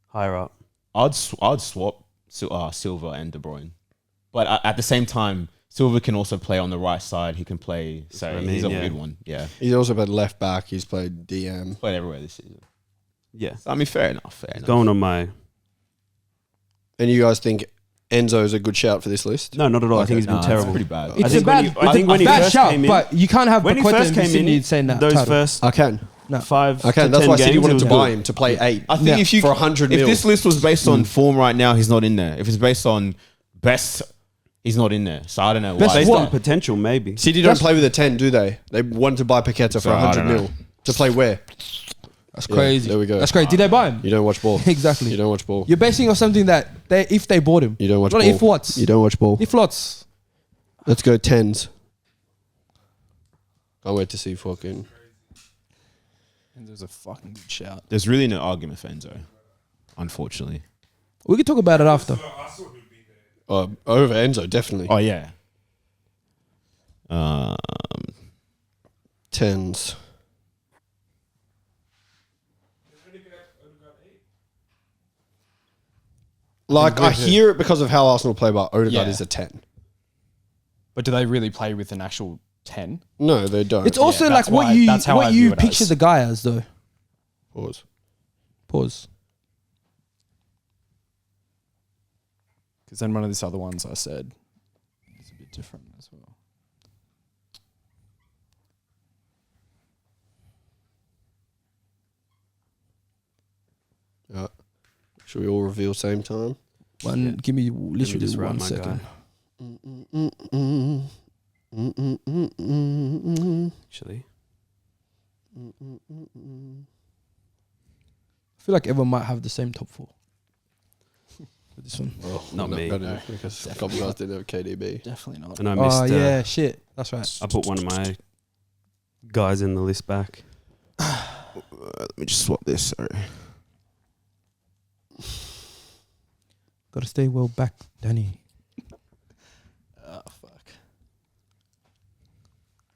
Higher up. I'd swap Silva and De Bruyne, but at the same time, Silva can also play on the right side. He can play. So what I mean, he's a yeah. weird one. Yeah, He's also played left back. He's played DM. played everywhere this season. Yeah. So, I mean, fair enough. Fair enough. Going on my... And you guys think Enzo is a good shout for this list? No, not at all. I Okay, think he's been Nah, terrible. It's pretty bad. It's think a bad, when you- I think when he bad first shout, came in- but you can't have When he Paqueta first and came in, Vicini saying that those title. first I can. No. 5 I can. to That's 10 why City games, wanted it to was buy good. him to play 8. I think if you for 100 if mil. this list was based on form right now, he's not in there. If it's based on best, he's not in there. So I don't know Best why. Based what? on potential, maybe. City don't play with a 10, do they? They wanted to buy Paqueta for So, I 100 don't know. mil. To play where? That's Yeah, crazy. there we go. That's crazy. Did they buy him? You don't watch ball. Exactly. You don't watch ball. You're basing off something that if they bought him. You don't watch Not ball. if what's. You don't watch ball. If lots. Let's go 10s. Can't wait to see fucking... Enzo's a fucking good shout. There's really no argument for Enzo, unfortunately. We can talk about it after. over Enzo, definitely. Oh yeah. 10s. Like, I hear it because of how Arsenal play, but Odegaard Yeah. is a 10. But do they really play with an actual 10? No, they don't. It's also that's like what why- you that's how I what view you it picture as. the guy as though. Pause. Pause. Because then one of these other ones I said is a bit different as well. Should we all reveal same time? One, give me literally just write 1 my second. Actually. I feel like everyone might have the same top 4. With this one. Oh, Not me. No, because a couple guys didn't have KDB. Definitely not. And I missed... Oh yeah, shit. That's right. I put one of my guys in the list back. Let me just swap this. Sorry. Got to stay well back, Danny. Oh, fuck.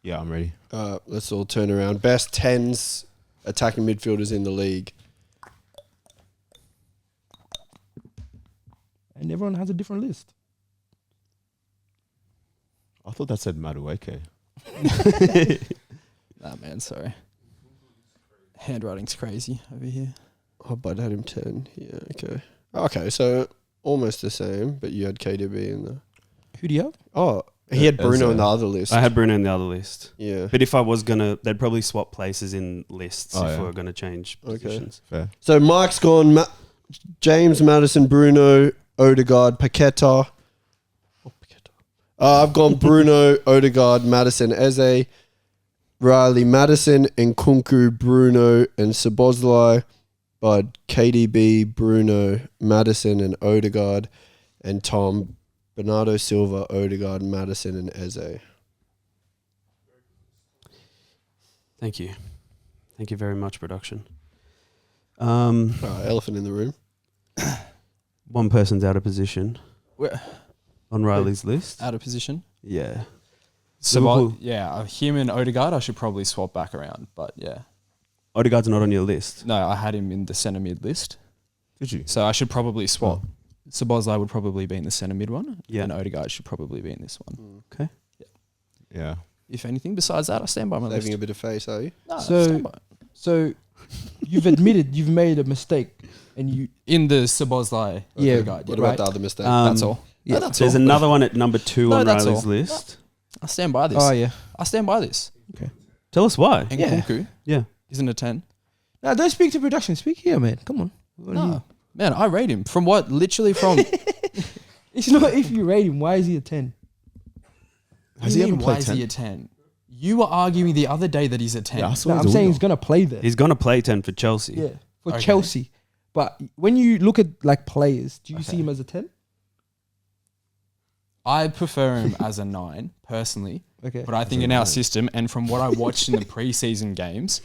Yeah, I'm ready. Let's all turn around. Best 10s attacking midfielders in the league. And everyone has a different list. I thought that said Madueke. Nah, man, sorry. Handwriting's crazy over here. Oh, Bud had him 10. Yeah, okay. Okay, so almost the same, but you had KDB in there. Who do you have? Oh, he had Bruno in the other list. I had Bruno in the other list. Yeah. But if I was going to... They'd probably swap places in lists Oh, if yeah. we were going to change Okay. positions. Fair. So Mike's gone. James, Madison, Bruno, Odegaard, Paqueta. Oh, Paqueta. I've gone Bruno, Odegaard, Madison, Eze, Riley, Madison, and Nkunku, Bruno, and Szoboszlai. Bud, KDB, Bruno, Madison, and Odegaard. And Tom, Bernardo Silva, Odegaard, Madison, and Eze. Thank you. Thank you very much, production. Elephant in the room. One person's out of position Where? on Riley's list. Out of position. Yeah. So, Liverpool. yeah, him and Odegaard, I should probably swap back around. But yeah. Odegaard's not on your list. No, I had him in the centre mid list. Did you? So I should probably swap. Szoboszlai would probably be in the centre mid one. Yeah. And Odegaard should probably be in this one. Yeah. If anything, besides that, I stand by my list. Saving a bit of face, are you? No, I So- stand by it. So you've admitted you've made a mistake, and you In the Szoboszlai Yeah, Odegaard, What yeah. about the other mistake? That's all. Yeah. No, that's There's all. another one at number 2 No, on that's Riley's all. list. I stand by this. Oh yeah. I stand by this. Tell us why. And Yeah. Nkunku Yeah. isn't a 10. Now don't speak to production. Speak here, man. Come on. No. Man, I rate him. From what? Literally from... It's not if you rate him. Why is he a 10? Has he ever why played is 10? he a 10? You were arguing the other day that he's a 10. Yeah, I saw No, he's I'm a saying winger. he's gonna play there. He's going to play 10 for Chelsea. Yeah, for Okay. Chelsea. But when you look at like players, do you Okay. see him as a 10? I prefer him as a 9, personally. Okay. But I think in our system, and from what I watched in the preseason games,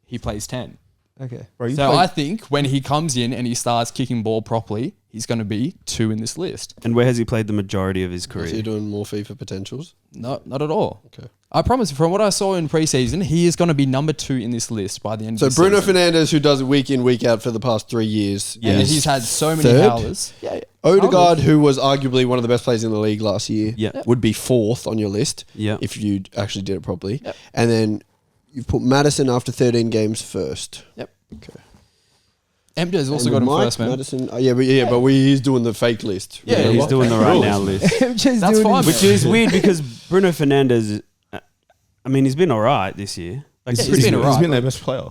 he plays 10. Okay. Bro, you So played- I think when he comes in and he starts kicking ball properly, he's going to be 2 in this list. And where has he played the majority of his Is he career? doing more FIFA potentials? No, not at all. Okay. I promise, from what I saw in preseason, he is going to be number 2 in this list by the end So of the Bruno season. Fernandes, who does it week in, week out for the past 3 years. And is he's had so many third. howlers. Yeah. Odegaard, who was arguably one of the best players in the league last year, Yeah. would be 4th on your list Yeah. if you actually did it properly. Yep. And then you've put Madison after 13 games first. Yep. Okay. MJ's also And got him Mike first, man. Madison, but he's doing the fake list. Yeah, Remember? He's doing the right now list. MJ's That's doing fine, his- Which is weird because Bruno Fernandes, I mean, he's been all right this year. Like, he's been alright. He's been their best player.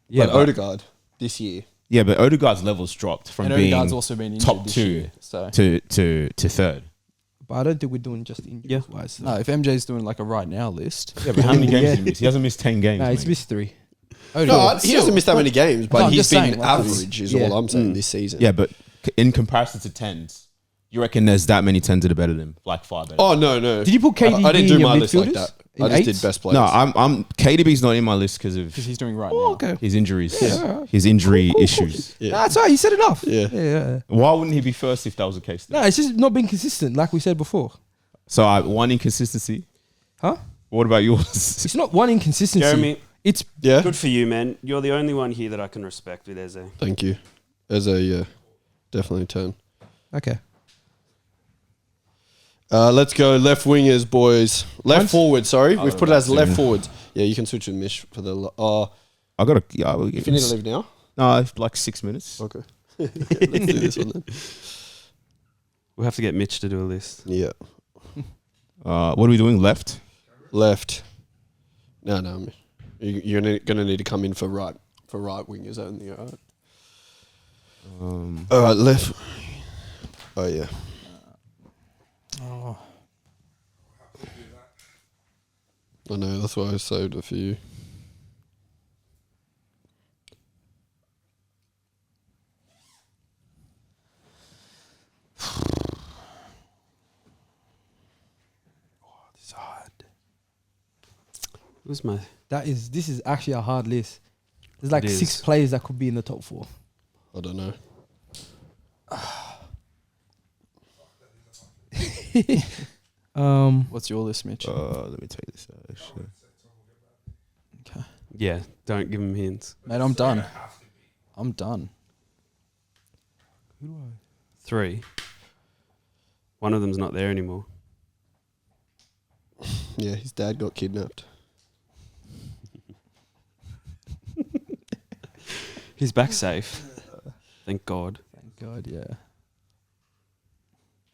Yeah, but Odegaard this year. Yeah, but Odegaard's levels dropped from And being Odegaard's also been injured top this 2 year, so. to third. But I don't think we're doing just injuries wise. So. No, if MJ's doing like a right now list. Yeah, but how many games did he miss? He hasn't missed 10 games. No, he's mate. missed 3. No, he hasn't missed that many games, but No, I'm he's just been saying, like, average is all I'm saying this season. Yeah, but in comparison to 10s, you reckon there's that many 10s that are better than like 5 better? Oh, no. Did you put KDB I didn't do in your my list like midfielders? that. In I just eights? did best players. No, I'm KDB's not in my list because of Because he's doing right Oh, now. okay. his injuries, Yeah. his injury issues. Yeah. Nah, it's alright. You said enough. Yeah. Why wouldn't he be first if that was the case? then? No, it's just not being consistent, like we said before. So one inconsistency. Huh? What about yours? It's not one inconsistency. Jeremy, It's Yeah. good for you, man. You're the only one here that I can respect with Eze. Thank you. As a definitely 10. okay. Let's go left wingers, boys. Left Once- forward, sorry. We've put it as left soon. forwards. Yeah, you can switch with Mish for the... I got to. Yeah, if you need to leave now. No, like 6 minutes. Okay. Let's do this one then. We'll have to get Mitch to do a list. Yeah. What are we doing? Left. Left. No. You're going to need to come in for right wingers only, all right? All right, left. Oh, yeah. Oh. I know, that's why I saved a few. It's hard. Who's my... This is actually a hard list. There's like It 6 is. players that could be in the top 4. I don't know. What's your list, Mitch? Let me take this out. Actually. Okay. Yeah, don't give him hints. Mate, I'm done. I'm done. 3. One of them's not there anymore. Yeah, his dad got kidnapped. He's back safe. Thank God. Thank God, yeah.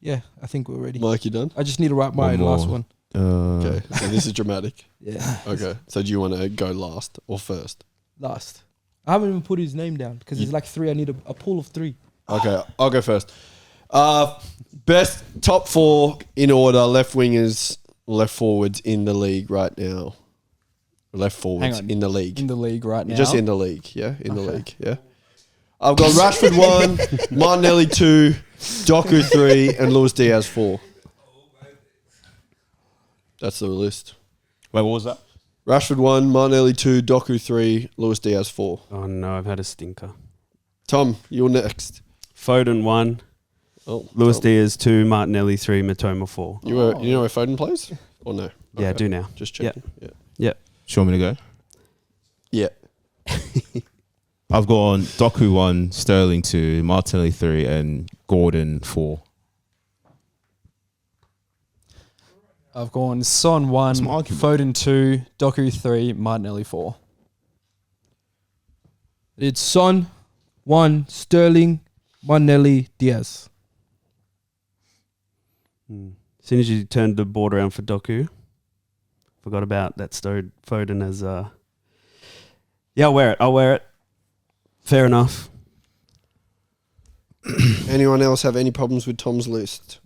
Yeah, I think we're ready. Mike, you done? I just need to write my One more. last one. Okay, so this is dramatic. Yeah. Okay, so do you want to go last or first? Last. I haven't even put his name down because there's like 3. I need a pool of 3. Okay, I'll go first. Best top 4 in order, left wingers, left forwards in the league right now. Left forwards on. in the league. In the league right now. Just in the league, yeah? In the league, yeah? I've got Rashford 1, Martinelli 2, Doku 3, and Luis Diaz 4. That's the list. Wait, what was that? Rashford 1, Martinelli 2, Doku 3, Luis Diaz 4. Oh no, I've had a stinker. Tom, you're next. Foden 1, Oh, Luis Tom. Diaz 2, Martinelli 3, Matoma 4. You know where Foden plays? Or no? Yeah, I Okay. do now. Just checking. Yeah. Yeah. Do you want me to go? Yeah. I've gone Doku 1, Sterling 2, Martinelli 3, and Gordon 4. I've gone Son 1, my argument. Foden 2, Doku 3, Martinelli 4. It's Son, 1, Sterling, Martinelli, Diaz. As soon as you turned the board around for Doku, forgot about that Foden as yeah, I'll wear it. Fair enough. Anyone else have any problems with Tom's list?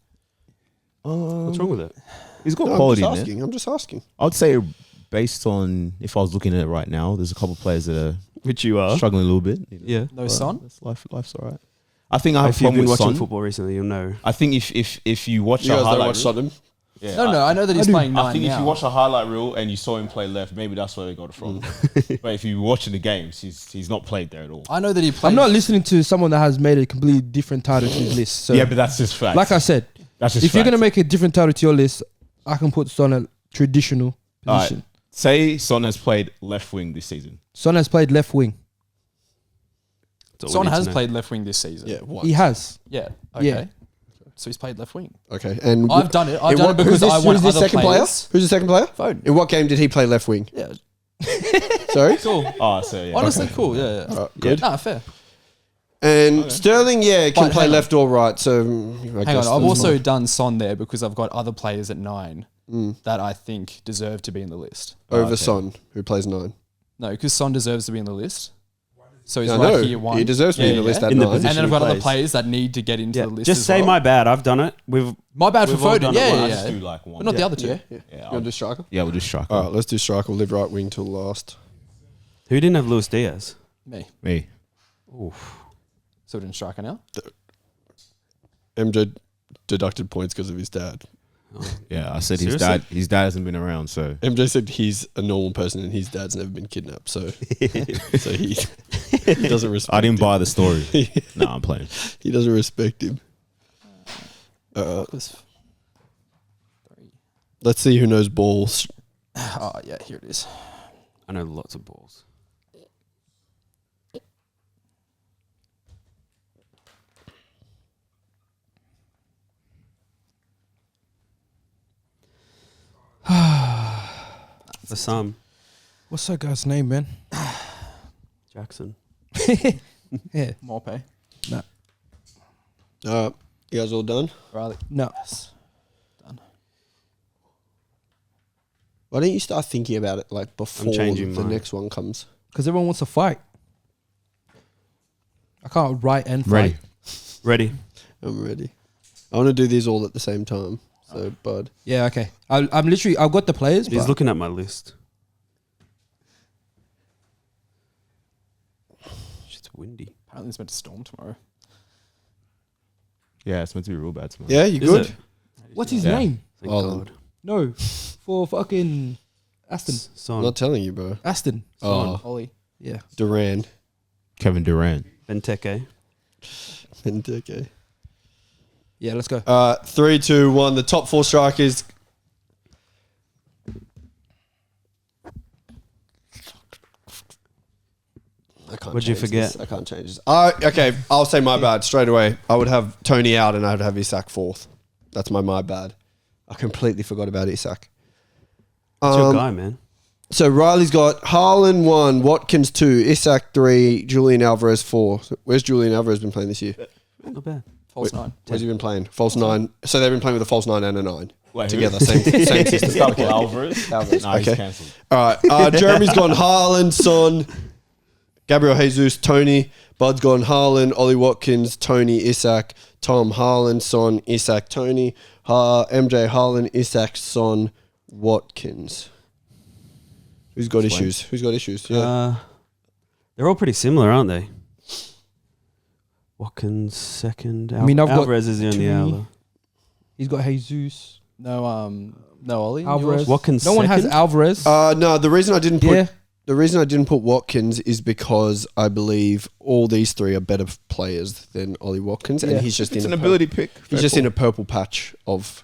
What's wrong with it? He's got No, quality in there. I'm just asking. I'd say based on if I was looking at it right now, there's a couple of players that Which you are are. struggling a little bit. Yeah. No But Son? that's life's all right. I think I have If a you've problem been with watching Son. football recently, you'll know. I think if you watch You a guys don't highlight watch reel, Tottenham? yeah, No, I know that he's playing 9 I think now. if you watch a highlight reel and you saw him play left, maybe that's where they got it from. But if you're watching the games, he's not played there at all. I know that he plays. I'm not listening to someone that has made a completely different title to his list. So, Yeah, but that's just fact. like I said, that's just if you're fact. going to make a different title to your list, I can put Son at traditional All position. right. Say Son has played left wing this season. Son has played left wing. That's all we Son need to has know. played left wing this season. Yeah, what? He has. Yeah. Okay. Yeah. So he's played left wing. Okay, and I've done it. I've in done what- it because who's this, I want who's this other second players. player? Who's the second player? Foden. In what game did he play left wing? Yeah. Sorry. Cool. Oh, so yeah. Honestly, cool. Yeah. Yeah. Alright, good. Nah, fair. And Sterling, yeah, can But play hang on. left or right. So I Hang guess on. I've there's also more. done Son there because I've got other players at 9 that I think deserve to be in the list. over okay. Son, who plays 9. No, because Son deserves to be in the list. So he's I right know. here 1. He deserves to be in the list at In the 9. position. And then I've got he other plays. players that need to get into Yeah, the list. just as say well. my bad. I've done it. My bad for we've all Foden. done it Yeah, once. I'll yeah, just do yeah. like one. But not the other two. Yeah. Yeah, You want to do striker? yeah, we'll just strike. All right, let's do striker. We'll leave right wing till last. Who didn't have Luis Diaz? Me. Me. So we're in striker now. MJ deducted points because of his dad. Yeah, I said Seriously? his dad hasn't been around, so MJ said he's a normal person and his dad's never been kidnapped. So, so he doesn't respect I didn't him. buy the story. No, I'm playing. He doesn't respect him. Let's see who knows balls. Oh, yeah, here it is. I know lots of balls. For some, What's that guy's name, man? Jackson. Yeah. Morpay. You guys all done? Riley. No. Done. Why don't you start thinking about it like before changing the mine. next one comes? Because everyone wants to fight. I can't write and fight. Ready. Ready? I'm ready. I want to do these all at the same time. So, bud. Yeah, okay. I'm literally, I've got the players, He's but looking at my list. It's windy. Apparently it's meant to storm tomorrow. Yeah, it's meant to be real bad tomorrow. Yeah, you Is good? it? what's his Yeah. name? Thank Holland. God. No, for fucking Aston. Son. I'm not telling you, bro. Aston. Oh, Ollie. Yeah. Duran. Kevin Durant. Benteke. Okay. Yeah, let's go. 3, 2, 1. The top 4 strikers. I can't What'd you change forget? this. I can't change this. Okay, I'll say my bad straight away. I would have Tony out and I'd have Isak 4th. That's my bad. I completely forgot about Isak. It's your guy, man. So Riley's got Haaland 1, Watkins 2, Isak 3, Julian Alvarez 4. So where's Julian Alvarez been playing this year? Not bad. False 9. Where's he been playing? False 9. So they've been playing with a false 9 and a 9 Wait, together. Same system. Alvarez. Alvarez. Nah, he's Okay. cancelled. All right. Jeremy's gone Haaland, Son, Gabriel Jesus, Tony. Bud's gone Haaland, Ollie Watkins, Tony, Isak, Tom, Haaland, Son, Isak, Tony, MJ, Haaland, Isak, Son, Watkins. Who's got issues? Who's got issues? Yeah. They're all pretty similar, aren't they? Watkins second. I mean, I've got Alvarez is the only Tony. Alvarez. He's got Jesus. No, no Ollie. Alvarez. Yours? Watkins No one has second? Alvarez. No, the reason I didn't put Yeah. the reason I didn't put Watkins is because I believe all these 3 are better players than Ollie Watkins, Yeah. and he's just It's in an a ability pick. he's just in a purple patch of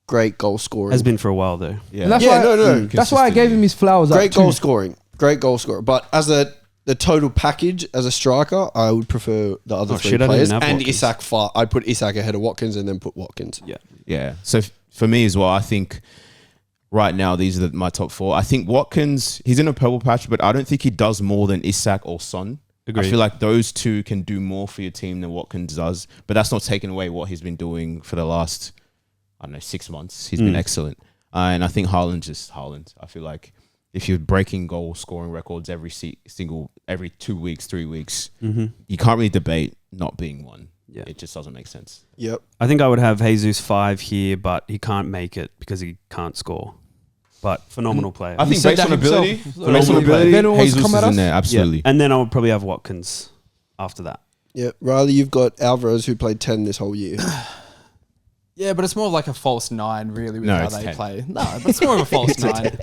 great goal scoring. Has been for a while though. Yeah. And that's Yeah, why, no. That's why I gave him his flowers. Great at goal 2. scoring. Great goal scorer. But as the total package as a striker, I would prefer the other 3 shit, I didn't players. have And Watkins. Isak far. I'd put Isak ahead of Watkins and then put Watkins. Yeah. Yeah. So for me as well, I think right now these are my top 4. I think Watkins, he's in a purple patch, but I don't think he does more than Isak or Son. Agreed. I feel like those 2 can do more for your team than Watkins does, but that's not taking away what he's been doing for the last, 6 months. He's been excellent. And I think Haaland's just Haaland. I feel like if you're breaking goal scoring records every 2 weeks, 3 weeks, you can't really debate not being one. Yeah. It just doesn't make sense. Yep. I think I would have Jesus 5 here, but he can't make it because he can't score. But phenomenal player. I think said based on that himself. ability, Phenomenal based on player. ability, Venom wants to Jesus come is at in there. us? Absolutely. Yeah. And then I would probably have Watkins after that. Yeah. Riley, you've got Alvarez who played 10 this whole year. Yeah, but it's more like a false 9, really, with No, how it's they 10. play. No, but it's more of a false 9.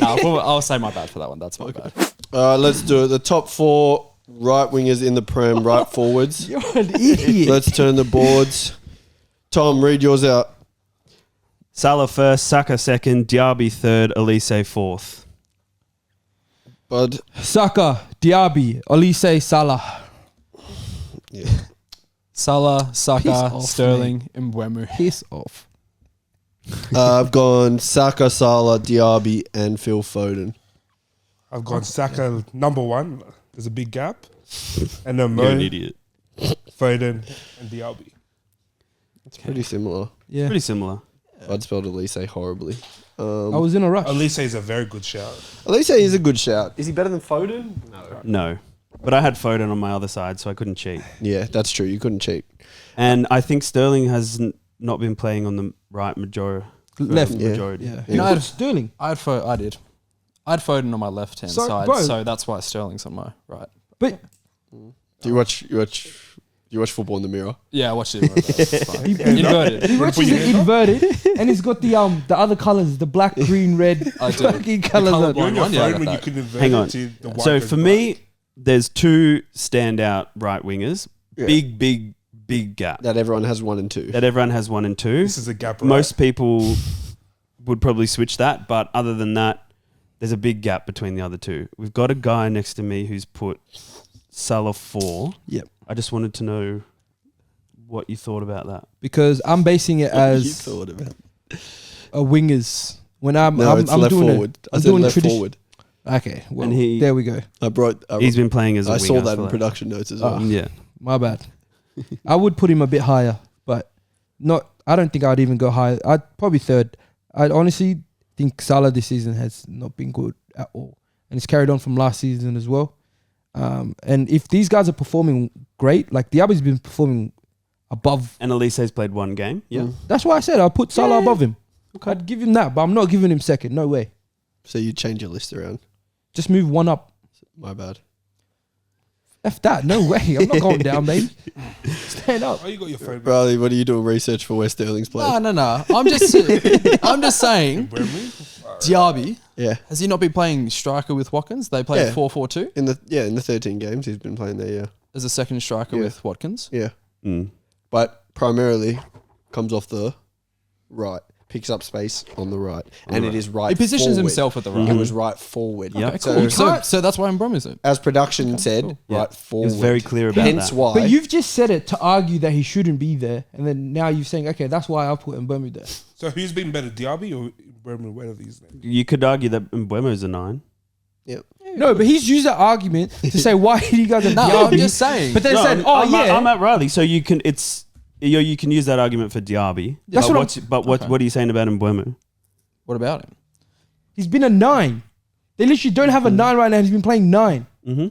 No, I'll say my bad for that one. That's my bad. Let's do it. The top 4 right wingers in the Prem, right forwards. You're an idiot. Let's turn the boards. Tom, read yours out. Salah first, Saka second, Diaby third, Elise fourth. Bud. Saka, Diaby, Olise, Salah. Yeah. Salah, Piss Saka, off, Sterling, and Mbeumo. Piss off. I've gone Saka, Salah, Diaby, and Phil Foden. I've gone Saka number one. There's a big gap. And then You're an Mo, idiot. Foden, and Diaby. It's pretty similar. Yeah. Pretty similar. I'd spelled Elise horribly. I was in a rush. Elise is a very good shout. Elise is a good shout. Is he better than Foden? No. But I had Foden on my other side, so I couldn't cheat. Yeah, that's true. You couldn't cheat. And I think Sterling has not been playing on the right majority. Left. Yeah. Majority. Yeah. Yeah. You put Sterling. I did. I had Foden on my left hand So, side, bro- so that's why Sterling's on my right. But Do you watch football in the mirror? Yeah, I watched it. It's fine. Inverted. he watches your it hand up? inverted, and he's got the other colors, the black, green, red, I do. fucking colors. colour on. You're on your One, yeah, I phone got when you that. could invert Hang it on. to the white So and for black. me, there's two standout right wingers. Yeah. Big gap. That everyone has 1 and 2. That everyone has 1 and 2. This is a gap, right? Most people would probably switch that, but other than that, there's a big gap between the other two. We've got a guy next to me who's put Salah 4. Yep. I just wanted to know what you thought about that. Because I'm basing it you as thought about? a wingers. When I'm It's I'm left doing forward. it. I I'm said doing left tradition. forward. Okay, well, And he- there we go. He's been playing as a I winger. saw that for in production notes as well. Yeah. My bad. I would put him a bit higher, but not. I don't think I'd even go higher. I'd probably third. I honestly think Salah this season has not been good at all, and it's carried on from last season as well. And if these guys are performing great, like Diaby's been performing above. And Elise's played 1 game. Yeah. That's why I said I'll put Salah Yeah. above him. I'd give him that, but I'm not giving him second. No way. So you change your list around. Just move one up. My bad. F that. No way. I'm not going down, baby. Stand up. Oh, you got your phone. Bradley, what are you doing research for where Sterling's played? No. I'm just saying, Wembley? Diaby, Yeah. has he not been playing striker with Watkins? They played Yeah. 4-4-2 In the 13 games he's been playing there, yeah. as a second striker Yeah. with Watkins. Yeah. Mm. But primarily comes off the right. Picks up space on the right. And it is right He positions forward. himself at the right. It was right forward. Yeah. Okay, So, cool. So that's why Mbeumo is it. as production said, cool. Yeah. right He forward. was very clear about Hence that. why. But you've just said it to argue that he shouldn't be there, and then now you're saying, okay, that's why I put Mbeumo there. So who's been better, Diaby or Wembley? Where are these names? You could argue that Mbuemo's a 9. Yep. No, but he's used that argument to say why did you guys have No, I'm Diaby? just saying. But then No, said, I'm at Riley, so you can you can use that argument for Diaby. That's but what what Okay. what are you saying about Mbuemo? What about him? he's been a 9. They literally don't have a 9 right now. And he's been playing 9. Mm-hmm.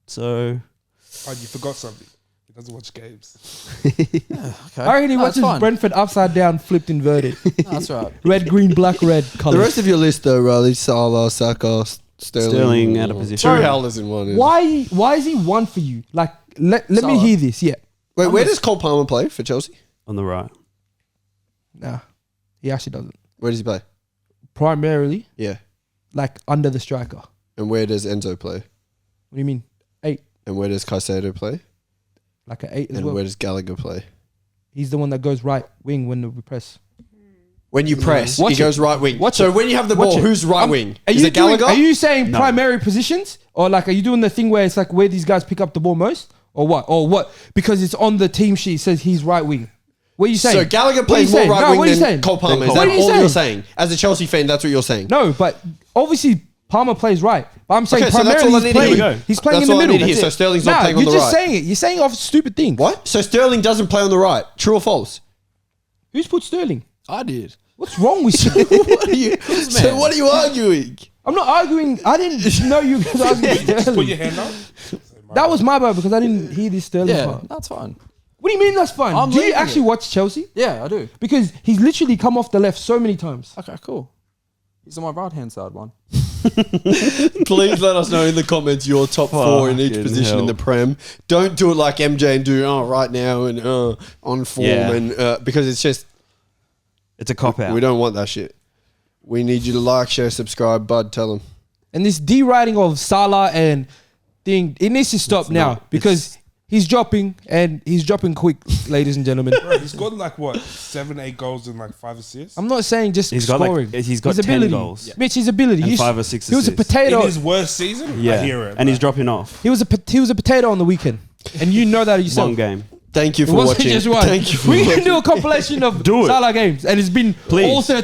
So Oh, you forgot something. He doesn't watch games. Okay. I reckon he No, watches it's fine. Brentford upside down, flipped, inverted. No, that's right. Red, green, black, red the colors. rest of your list though, Riley, Salah, Saka, Sterling out of position. Two howlers in one. Why is he 1 for you? Like, let me Salah. hear this. Yeah. Wait, where does Cole Palmer play for Chelsea? on the right. Nah, he actually doesn't. Where does he play? Primarily, Yeah. like under the striker. What And where does Enzo play? do you mean? 8. And where does Caicedo play? Like an 8 as And well. where does Gallagher play? He's the one that goes right wing when we press. When you press, Watch he goes it. right wing. Watch so it. when you have the Watch ball, it. who's right wing? Are Is you it Gallagher? Are you saying No. primary positions, or like are you doing the thing where it's like where these guys pick up the ball most, or what? Or what? Because it's on the team sheet it says he's right wing. What are you saying? So Gallagher What are you plays more saying? right No, wing what are you than saying? Cole Palmer. Is What that are you all saying? you're saying? As a Chelsea fan, that's what you're saying. No, but obviously Palmer plays right. But I'm saying Okay, so that's primarily all I he's need to playing. hear. He's playing That's in all the I middle. need to hear. That's So it. Sterling's not Nah, playing on you're the just right. saying it. You're saying off stupid things. What? So Sterling doesn't play on the right. True or false? Who's put Sterling? I did. What's wrong with you? What are you? So what are you arguing? I'm not arguing. I didn't know you guys arguing Put your Sterling. hand up. That was my bad because I didn't hear this Sterling Yeah, part. that's fine. What do you mean that's fine? I'm Do you leaving actually it. watch Chelsea? Yeah, I do. Because he's literally come off the left so many times. Okay, cool. He's on my right hand side one. Please let us know in the comments your top 4 in each Fucking position in hell. the Prem. Don't do it like MJ and do right now and on form Yeah. and because it's just It's a cop out. we don't want that shit. We need you to like, share, subscribe. Bud, tell them. And this deriding of Salah and thing, it needs to stop now not. because He's dropping, and he's dropping quick, ladies and gentlemen. Bro, he's got like what 7, 8 goals and like 5 assists. I'm not saying just He's got scoring. he's got his 10 ability. goals. Mitch, his ability. And He's- 5 or 6 He was a assists. potato. In his worst season, Yeah, I hear it. and he's dropping off. He was a potato on the weekend, and you know that yourself. One game. Thank you It for wasn't watching. just one. Thank you for We watching. can do a compilation of Do it. Salah games, and it's been Please. all 13